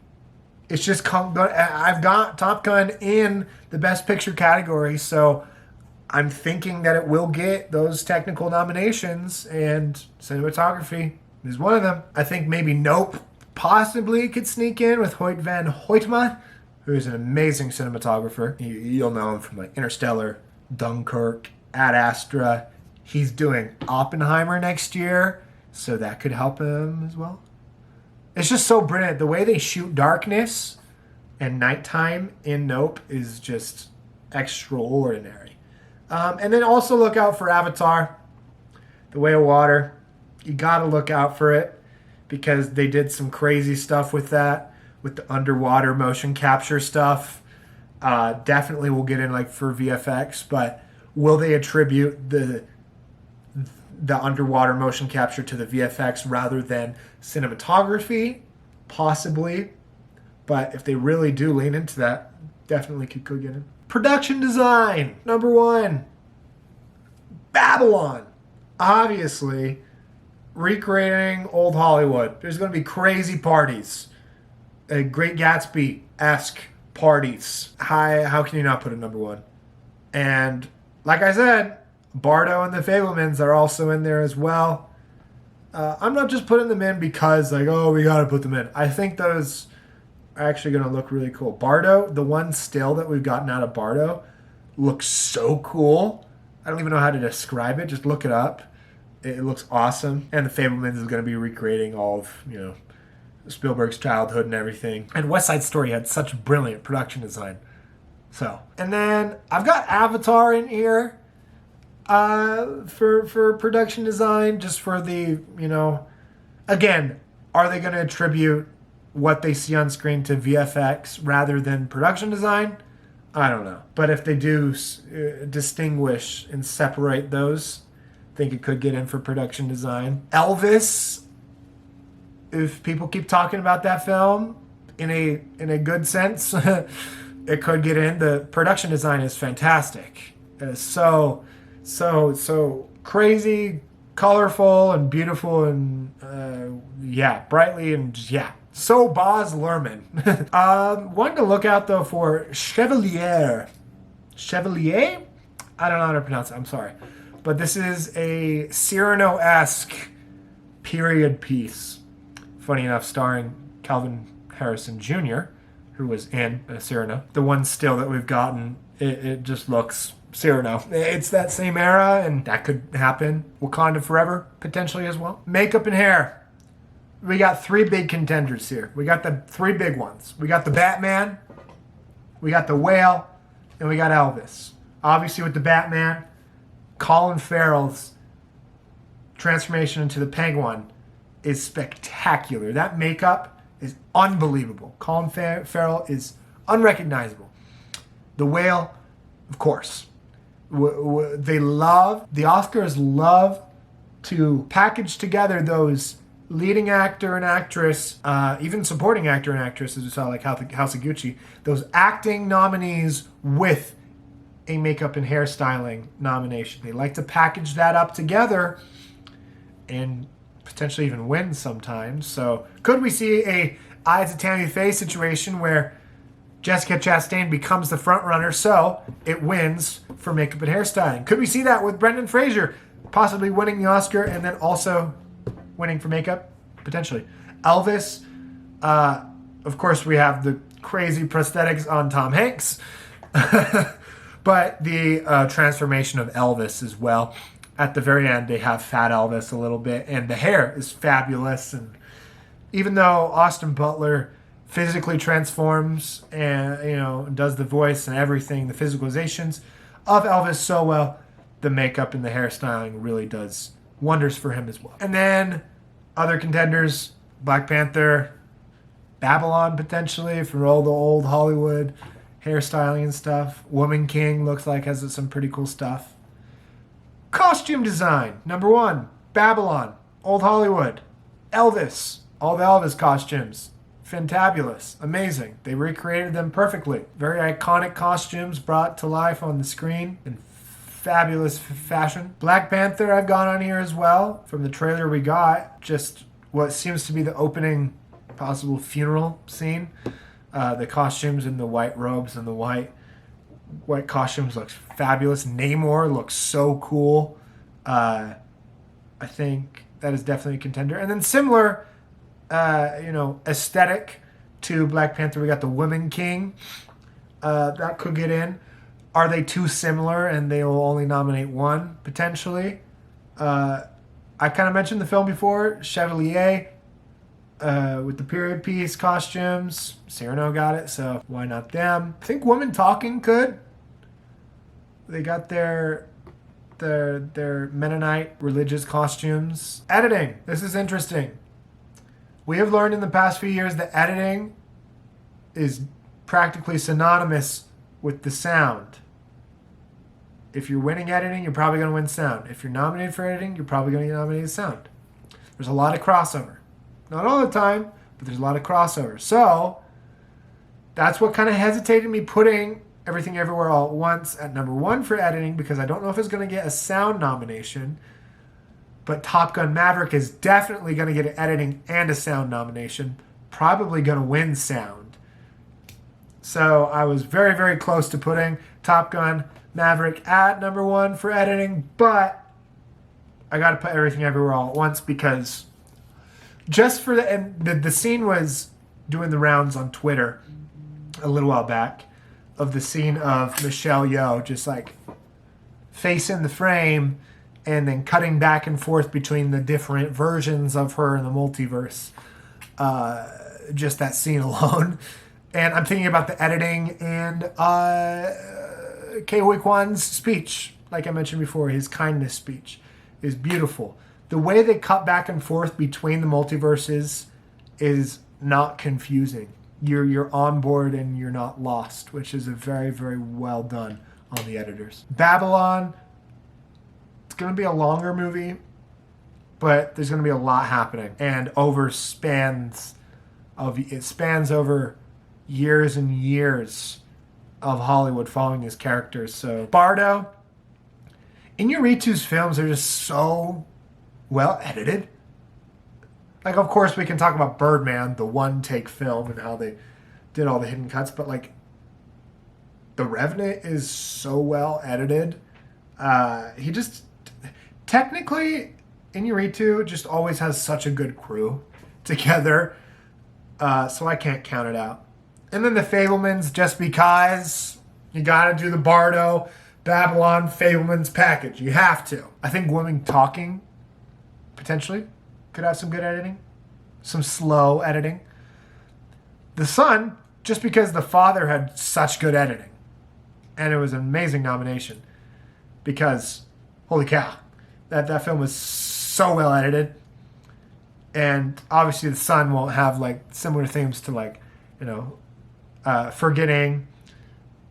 it's just I've got Top Gun in the Best Picture category, so I'm thinking that it will get those technical nominations, and cinematography is one of them. I think maybe Nope possibly could sneak in with Hoyt van Hoytma, who is an amazing cinematographer. You'll know him from like Interstellar, Dunkirk, Ad Astra. He's doing Oppenheimer next year, so that could help him as well. It's just so brilliant. The way they shoot darkness and nighttime in Nope is just extraordinary. And then also look out for Avatar, The Way of Water. You got to look out for it because they did some crazy stuff with that, with the underwater motion capture stuff. Definitely will get in like for VFX, but will they attribute the underwater motion capture to the VFX rather than cinematography? Possibly. But if they really do lean into that, definitely could get in. Production design, number 1. Babylon. Obviously, recreating old Hollywood. There's going to be crazy parties. Great Gatsby-esque parties. How can you not put it number 1? And like I said, Bardo and the Fablemans are also in there as well. I'm not just putting them in because like, oh, we got to put them in. I think those are actually going to look really cool. Bardo, the one still that we've gotten out of Bardo, looks so cool. I don't even know how to describe it. Just look it up. It looks awesome. And the Fablemans is going to be recreating all of, Spielberg's childhood and everything. And West Side Story had such brilliant production design. So, and then I've got Avatar in here. For production design, just for the, again, are they going to attribute what they see on screen to VFX rather than production design? I don't know. But if they do distinguish and separate those, I think it could get in for production design. Elvis, if people keep talking about that film in a good sense, it could get in. The production design is fantastic. So crazy, colorful, and beautiful, and brightly, and so Baz Luhrmann. One to look out though for Chevalier. Chevalier? I don't know how to pronounce it. I'm sorry, but this is a Cyrano-esque period piece. Funny enough, starring Calvin Harrison Jr., who was in Cyrano. The one still that we've gotten, it just looks Cyrano. It's that same era, and that could happen. Wakanda Forever, potentially as well. Makeup and hair. We got 3 big contenders here. We got the 3 big ones. We got the Batman, we got the Whale, and we got Elvis. Obviously with the Batman, Colin Farrell's transformation into the Penguin is spectacular. That makeup is unbelievable. Colin Farrell is unrecognizable. The Whale, of course. The Oscars love to package together those leading actor and actress, even supporting actor and actress, as we saw like House of Gucci, those acting nominees with a makeup and hairstyling nomination. They like to package that up together and potentially even win sometimes. So could we see a Eyes of Tammy Faye situation where Jessica Chastain becomes the front runner, so it wins for makeup and hairstyling? Could we see that with Brendan Fraser possibly winning the Oscar and then also winning for makeup? Potentially. Elvis, of course, we have the crazy prosthetics on Tom Hanks, but the transformation of Elvis as well. At the very end, they have Fat Elvis a little bit, and the hair is fabulous. And even though Austin Butler physically transforms and does the voice and everything, the physicalizations of Elvis so well, the makeup and the hairstyling really does wonders for him as well. And then other contenders, Black Panther, Babylon potentially for all the old Hollywood hairstyling and stuff. Woman King looks like has some pretty cool stuff. Costume design, number 1, Babylon, old Hollywood. Elvis, all the Elvis costumes. Fantabulous, amazing. They recreated them perfectly. Very iconic costumes brought to life on the screen in fabulous fashion. Black Panther I've got on here as well. From the trailer we got, just what seems to be the opening possible funeral scene. The costumes and the white robes and the white costumes looks fabulous. Namor looks so cool. I think that is definitely a contender. And then similar, aesthetic to Black Panther, we got the Woman King. That could get in. Are they too similar and they will only nominate one potentially? I kind of mentioned the film before, Chevalier. With the period piece costumes. Cyrano got it, so why not them? I think Woman Talking could. They got their Mennonite religious costumes. Editing. This is interesting. We have learned in the past few years that editing is practically synonymous with the sound. If you're winning editing, you're probably going to win sound. If you're nominated for editing, you're probably going to get nominated sound. There's a lot of crossover. Not all the time, but there's a lot of crossover. So that's what kind of hesitated me putting Everything Everywhere All at Once at number 1 for editing, because I don't know if it's going to get a sound nomination. But Top Gun Maverick is definitely going to get an editing and a sound nomination. Probably going to win sound. So I was very, very close to putting Top Gun Maverick at number 1 for editing, but I got to put Everything Everywhere All at Once because just for the scene was doing the rounds on Twitter a little while back of the scene of Michelle Yeoh just like facing the frame and then cutting back and forth between the different versions of her in the multiverse. Just that scene alone. And I'm thinking about the editing and Ke Huy Quan's speech, like I mentioned before, his kindness speech is beautiful. The way they cut back and forth between the multiverses is not confusing. You're on board and you're not lost, which is a very, very well done on the editors. Babylon, it's going to be a longer movie, but there's going to be a lot happening and it spans over years and years of Hollywood following these characters. So Bardo, Iñárritu's films are just so well edited. Like, of course, we can talk about Birdman, the one-take film, and how they did all the hidden cuts, but, like, The Revenant is so well edited. He just... Technically, Iñárritu just always has such a good crew together, so I can't count it out. And then The Fabelmans, just because you gotta do the Bardo, Babylon, Fabelmans package. You have to. I think Women Talking potentially could have some good editing, some slow editing. The Son, just because the father had such good editing, and it was an amazing nomination because holy cow, that film was so well edited. And obviously The Son won't have like similar themes to like forgetting,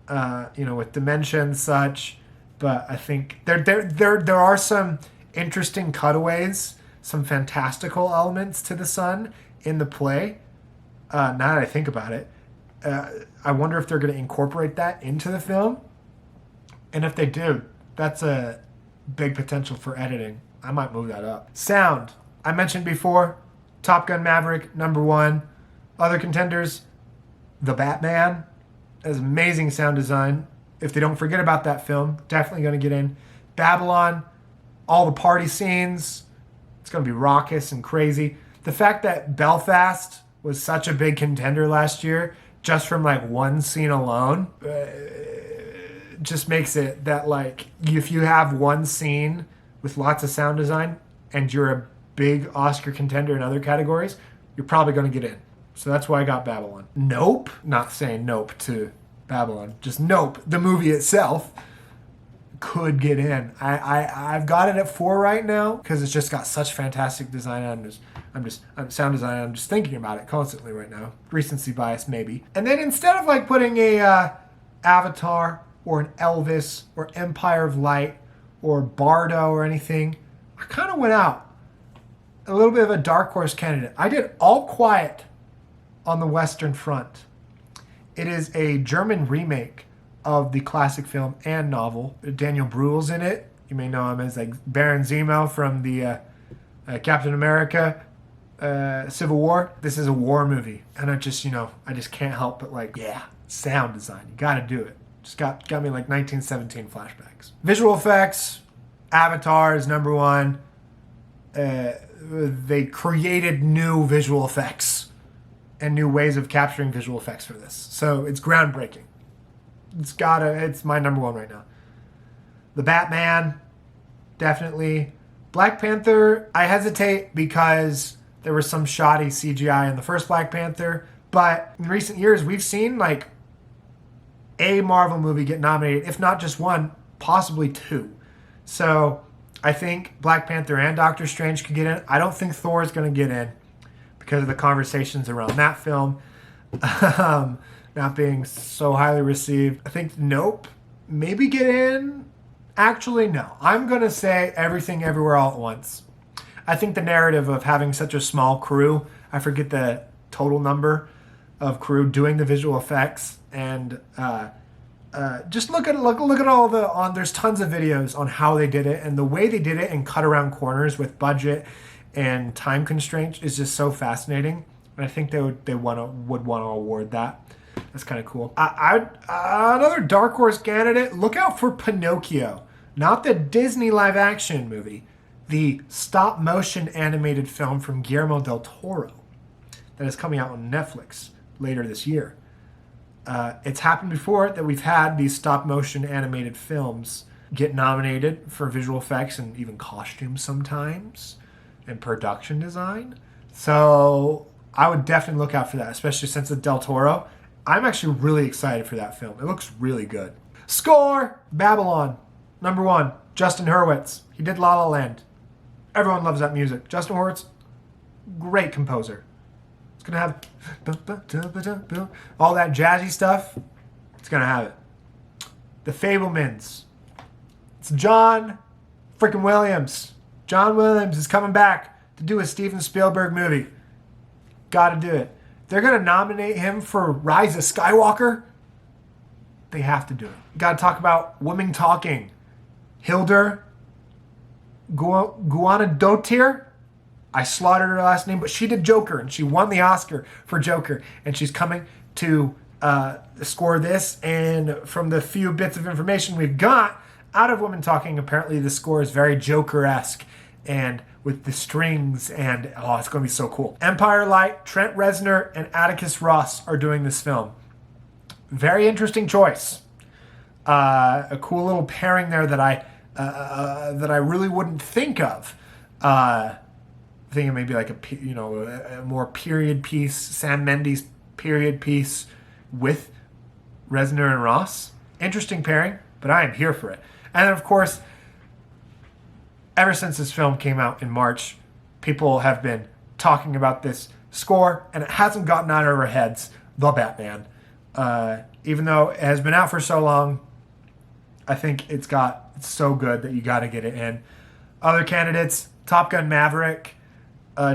with dementia and such. But I think there are some interesting cutaways, some fantastical elements to The Son in the play. Now that I think about it, I wonder if they're going to incorporate that into the film. And if they do, that's a big potential for editing. I might move that up. Sound. I mentioned before, Top Gun Maverick, number 1. Other contenders, The Batman has amazing sound design. If they don't forget about that film, definitely going to get in. Babylon, all the party scenes, it's going to be raucous and crazy. The fact that Belfast was such a big contender last year, just from like one scene alone, just makes it that like if you have one scene with lots of sound design and you're a big Oscar contender in other categories, you're probably going to get in. So that's why I got Babylon. Nope, not saying nope to Babylon, just Nope, the movie itself. could get in. I've got it at 4 right now because it's just got such fantastic design. I'm sound design. I'm just thinking about it constantly right now. Recency bias maybe. And then instead of like putting a Avatar or an Elvis or Empire of Light or Bardo or anything, I kind of went out a little bit of a dark horse candidate. I did All Quiet on the Western Front. It is a German remake of the classic film and novel. Daniel Bruhl's in it. You may know him as like Baron Zemo from the Captain America Civil War. This is a war movie, and I just can't help but like, yeah, sound design. You got to do it. Just got me like 1917 flashbacks. Visual effects. Avatar is number one. They created new visual effects and new ways of capturing visual effects for this. So it's groundbreaking. It's my number one right now. The Batman, definitely. Black Panther, I hesitate because there was some shoddy CGI in the first Black Panther. But in recent years, we've seen like a Marvel movie get nominated, if not just one, possibly two. So I think Black Panther and Doctor Strange could get in. I don't think Thor is going to get in because of the conversations around that film not being so highly received. I think Nope maybe get in. Actually, no. I'm going to say Everything Everywhere All at Once. I think the narrative of having such a small crew, I forget the total number of crew doing the visual effects, and just look at all the there's tons of videos on how they did it, and the way they did it and cut around corners with budget and time constraints is just so fascinating. And I think they would want to award that. That's kind of cool. Another dark horse candidate. Look out for Pinocchio, not the Disney live action movie, the stop motion animated film from Guillermo del Toro that is coming out on Netflix later this year. It's happened before that we've had these stop motion animated films get nominated for visual effects and even costumes sometimes and production design. So I would definitely look out for that, especially since it's Del Toro. I'm actually really excited for that film. It looks really good. Score! Babylon. Number one, Justin Hurwitz. He did La La Land. Everyone loves that music. Justin Hurwitz, great composer. It's going to have all that jazzy stuff. It's going to have it. The Fabelmans. It's John freaking Williams. John Williams is coming back to do a Steven Spielberg movie. Got to do it. They're going to nominate him for Rise of Skywalker. They have to do it. Got to talk about women talking. Hildur Guðnadóttir. I slaughtered her last name, but she did Joker, and she won the Oscar for Joker. And she's coming to score this. And from the few bits of information we've got out of Women Talking, apparently the score is very Joker-esque. And with the strings, and it's going to be so cool. Empire Light, Trent Reznor, and Atticus Ross are doing this film. Very interesting choice. A cool little pairing there that I really wouldn't think of. Thinking maybe like a more period piece, Sam Mendes period piece with Reznor and Ross. Interesting pairing, but I am here for it. And of course, ever since this film came out in March, people have been talking about this score, and it hasn't gotten out of our heads. The Batman. Even though it has been out for so long, I think it's so good that you got to get it in. Other candidates, Top Gun Maverick,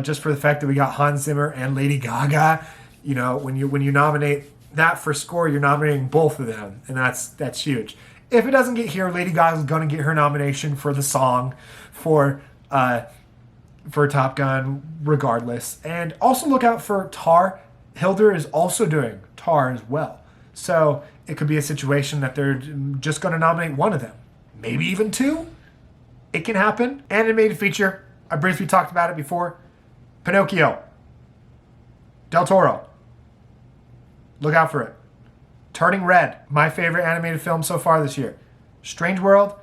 just for the fact that we got Hans Zimmer and Lady Gaga. You know, when you nominate that for score, you're nominating both of them, and that's huge. If it doesn't get here, Lady Gaga's going to get her nomination for the song for Top Gun regardless. And also look out for Tar. Hildur is also doing Tar as well. So it could be a situation that they're just going to nominate one of them. Maybe even two. It can happen. Animated feature. I briefly talked about it before. Pinocchio. Del Toro. Look out for it. Turning Red, my favorite animated film so far this year. Strange World,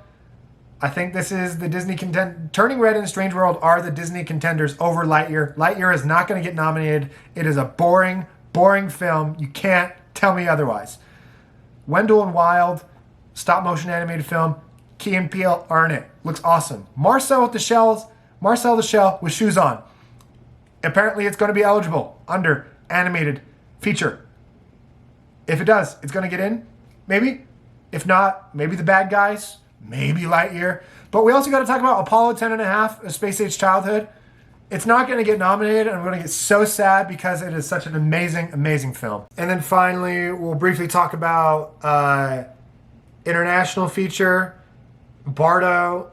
I think this is the Disney contend. Turning Red and Strange World are the Disney contenders over Lightyear. Lightyear is not going to get nominated. It is a boring film. You can't tell me otherwise. Wendell and Wild, stop motion animated film. Key and Peele, earn it. Looks awesome. Marcel the Shell with shoes on. Apparently it's going to be eligible under animated feature. If it does, it's going to get in. Maybe. If not, maybe The Bad Guys. Maybe Lightyear. But we also got to talk about Apollo 10.5, A Space Age Childhood. It's not going to get nominated, and I'm going to get so sad because it is such an amazing, amazing film. And then finally, we'll briefly talk about international feature. Bardo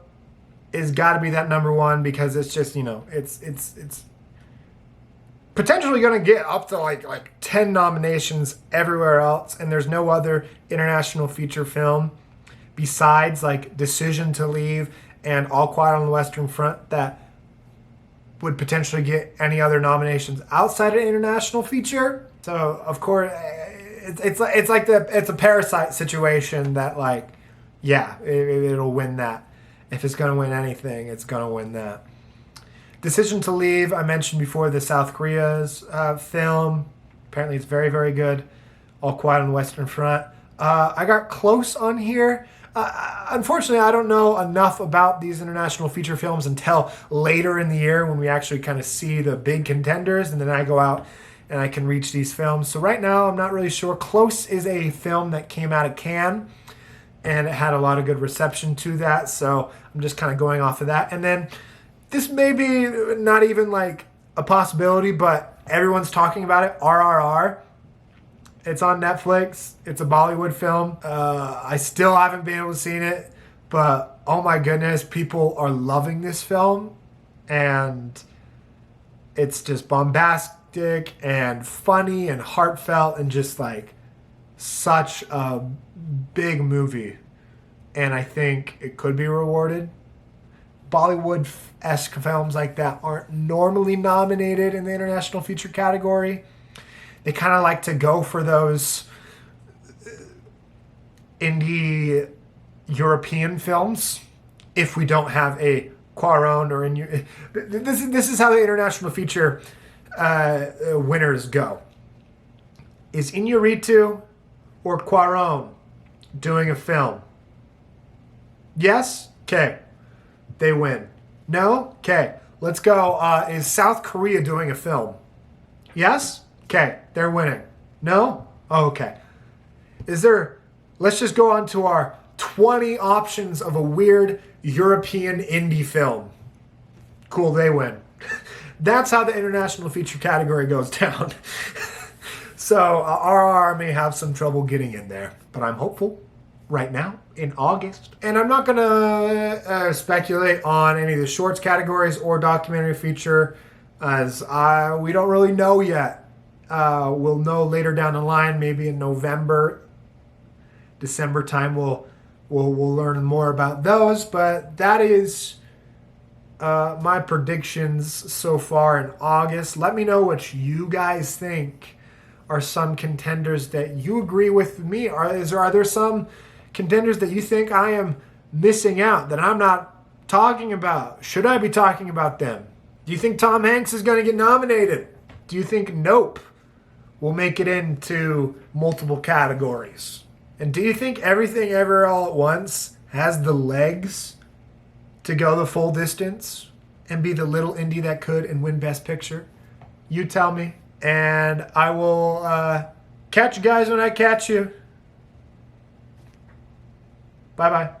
is got to be that number one because it's just, it's potentially going to get up to like 10 nominations everywhere else, and there's no other international feature film besides like Decision to Leave and All Quiet on the Western Front that would potentially get any other nominations outside of international feature. So of course, it's a Parasite situation that like, yeah, it'll win that. If it's going to win anything, it's going to win that. Decision to Leave, I mentioned before, the South Korea's film. Apparently it's very, very good. All Quiet on the Western Front. I got close on here. Unfortunately, I don't know enough about these international feature films until later in the year when we actually kind of see the big contenders, and then I go out and I can reach these films. So right now, I'm not really sure. Close is a film that came out of Cannes, and it had a lot of good reception to that, so I'm just kind of going off of that. And then this may be not even like a possibility, but everyone's talking about it, RRR. It's on Netflix. It's a Bollywood film. I still haven't been able to see it, but oh my goodness, people are loving this film, and it's just bombastic and funny and heartfelt and just like such a big movie, and I think it could be rewarded. Bollywood-esque films like that aren't normally nominated in the international feature category. They kind of like to go for those indie European films if we don't have a Cuarón or this is how the international feature winners go. Is Iñárritu or Cuarón doing a film? Yes? Okay. They win. No? Okay. Let's go. Is South Korea doing a film? Yes? Okay. They're winning. No? Oh, okay. Let's just go on to our 20 options of a weird European indie film. Cool, they win. That's how the international feature category goes down. So RR may have some trouble getting in there, but I'm hopeful right now in August. And I'm not going to speculate on any of the shorts categories or documentary feature, as we don't really know yet. We'll know later down the line, maybe in November, December time, we'll learn more about those. But that is my predictions so far in August. Let me know what you guys think are some contenders that you agree with me. Are there some contenders that you think I am missing out, that I'm not talking about? Should I be talking about them? Do you think Tom Hanks is going to get nominated? Do you think Nope will make it into multiple categories? And do you think Everything Ever All at Once has the legs to go the full distance and be the little indie that could and win Best Picture? You tell me. And I will catch you guys when I catch you. Bye-bye.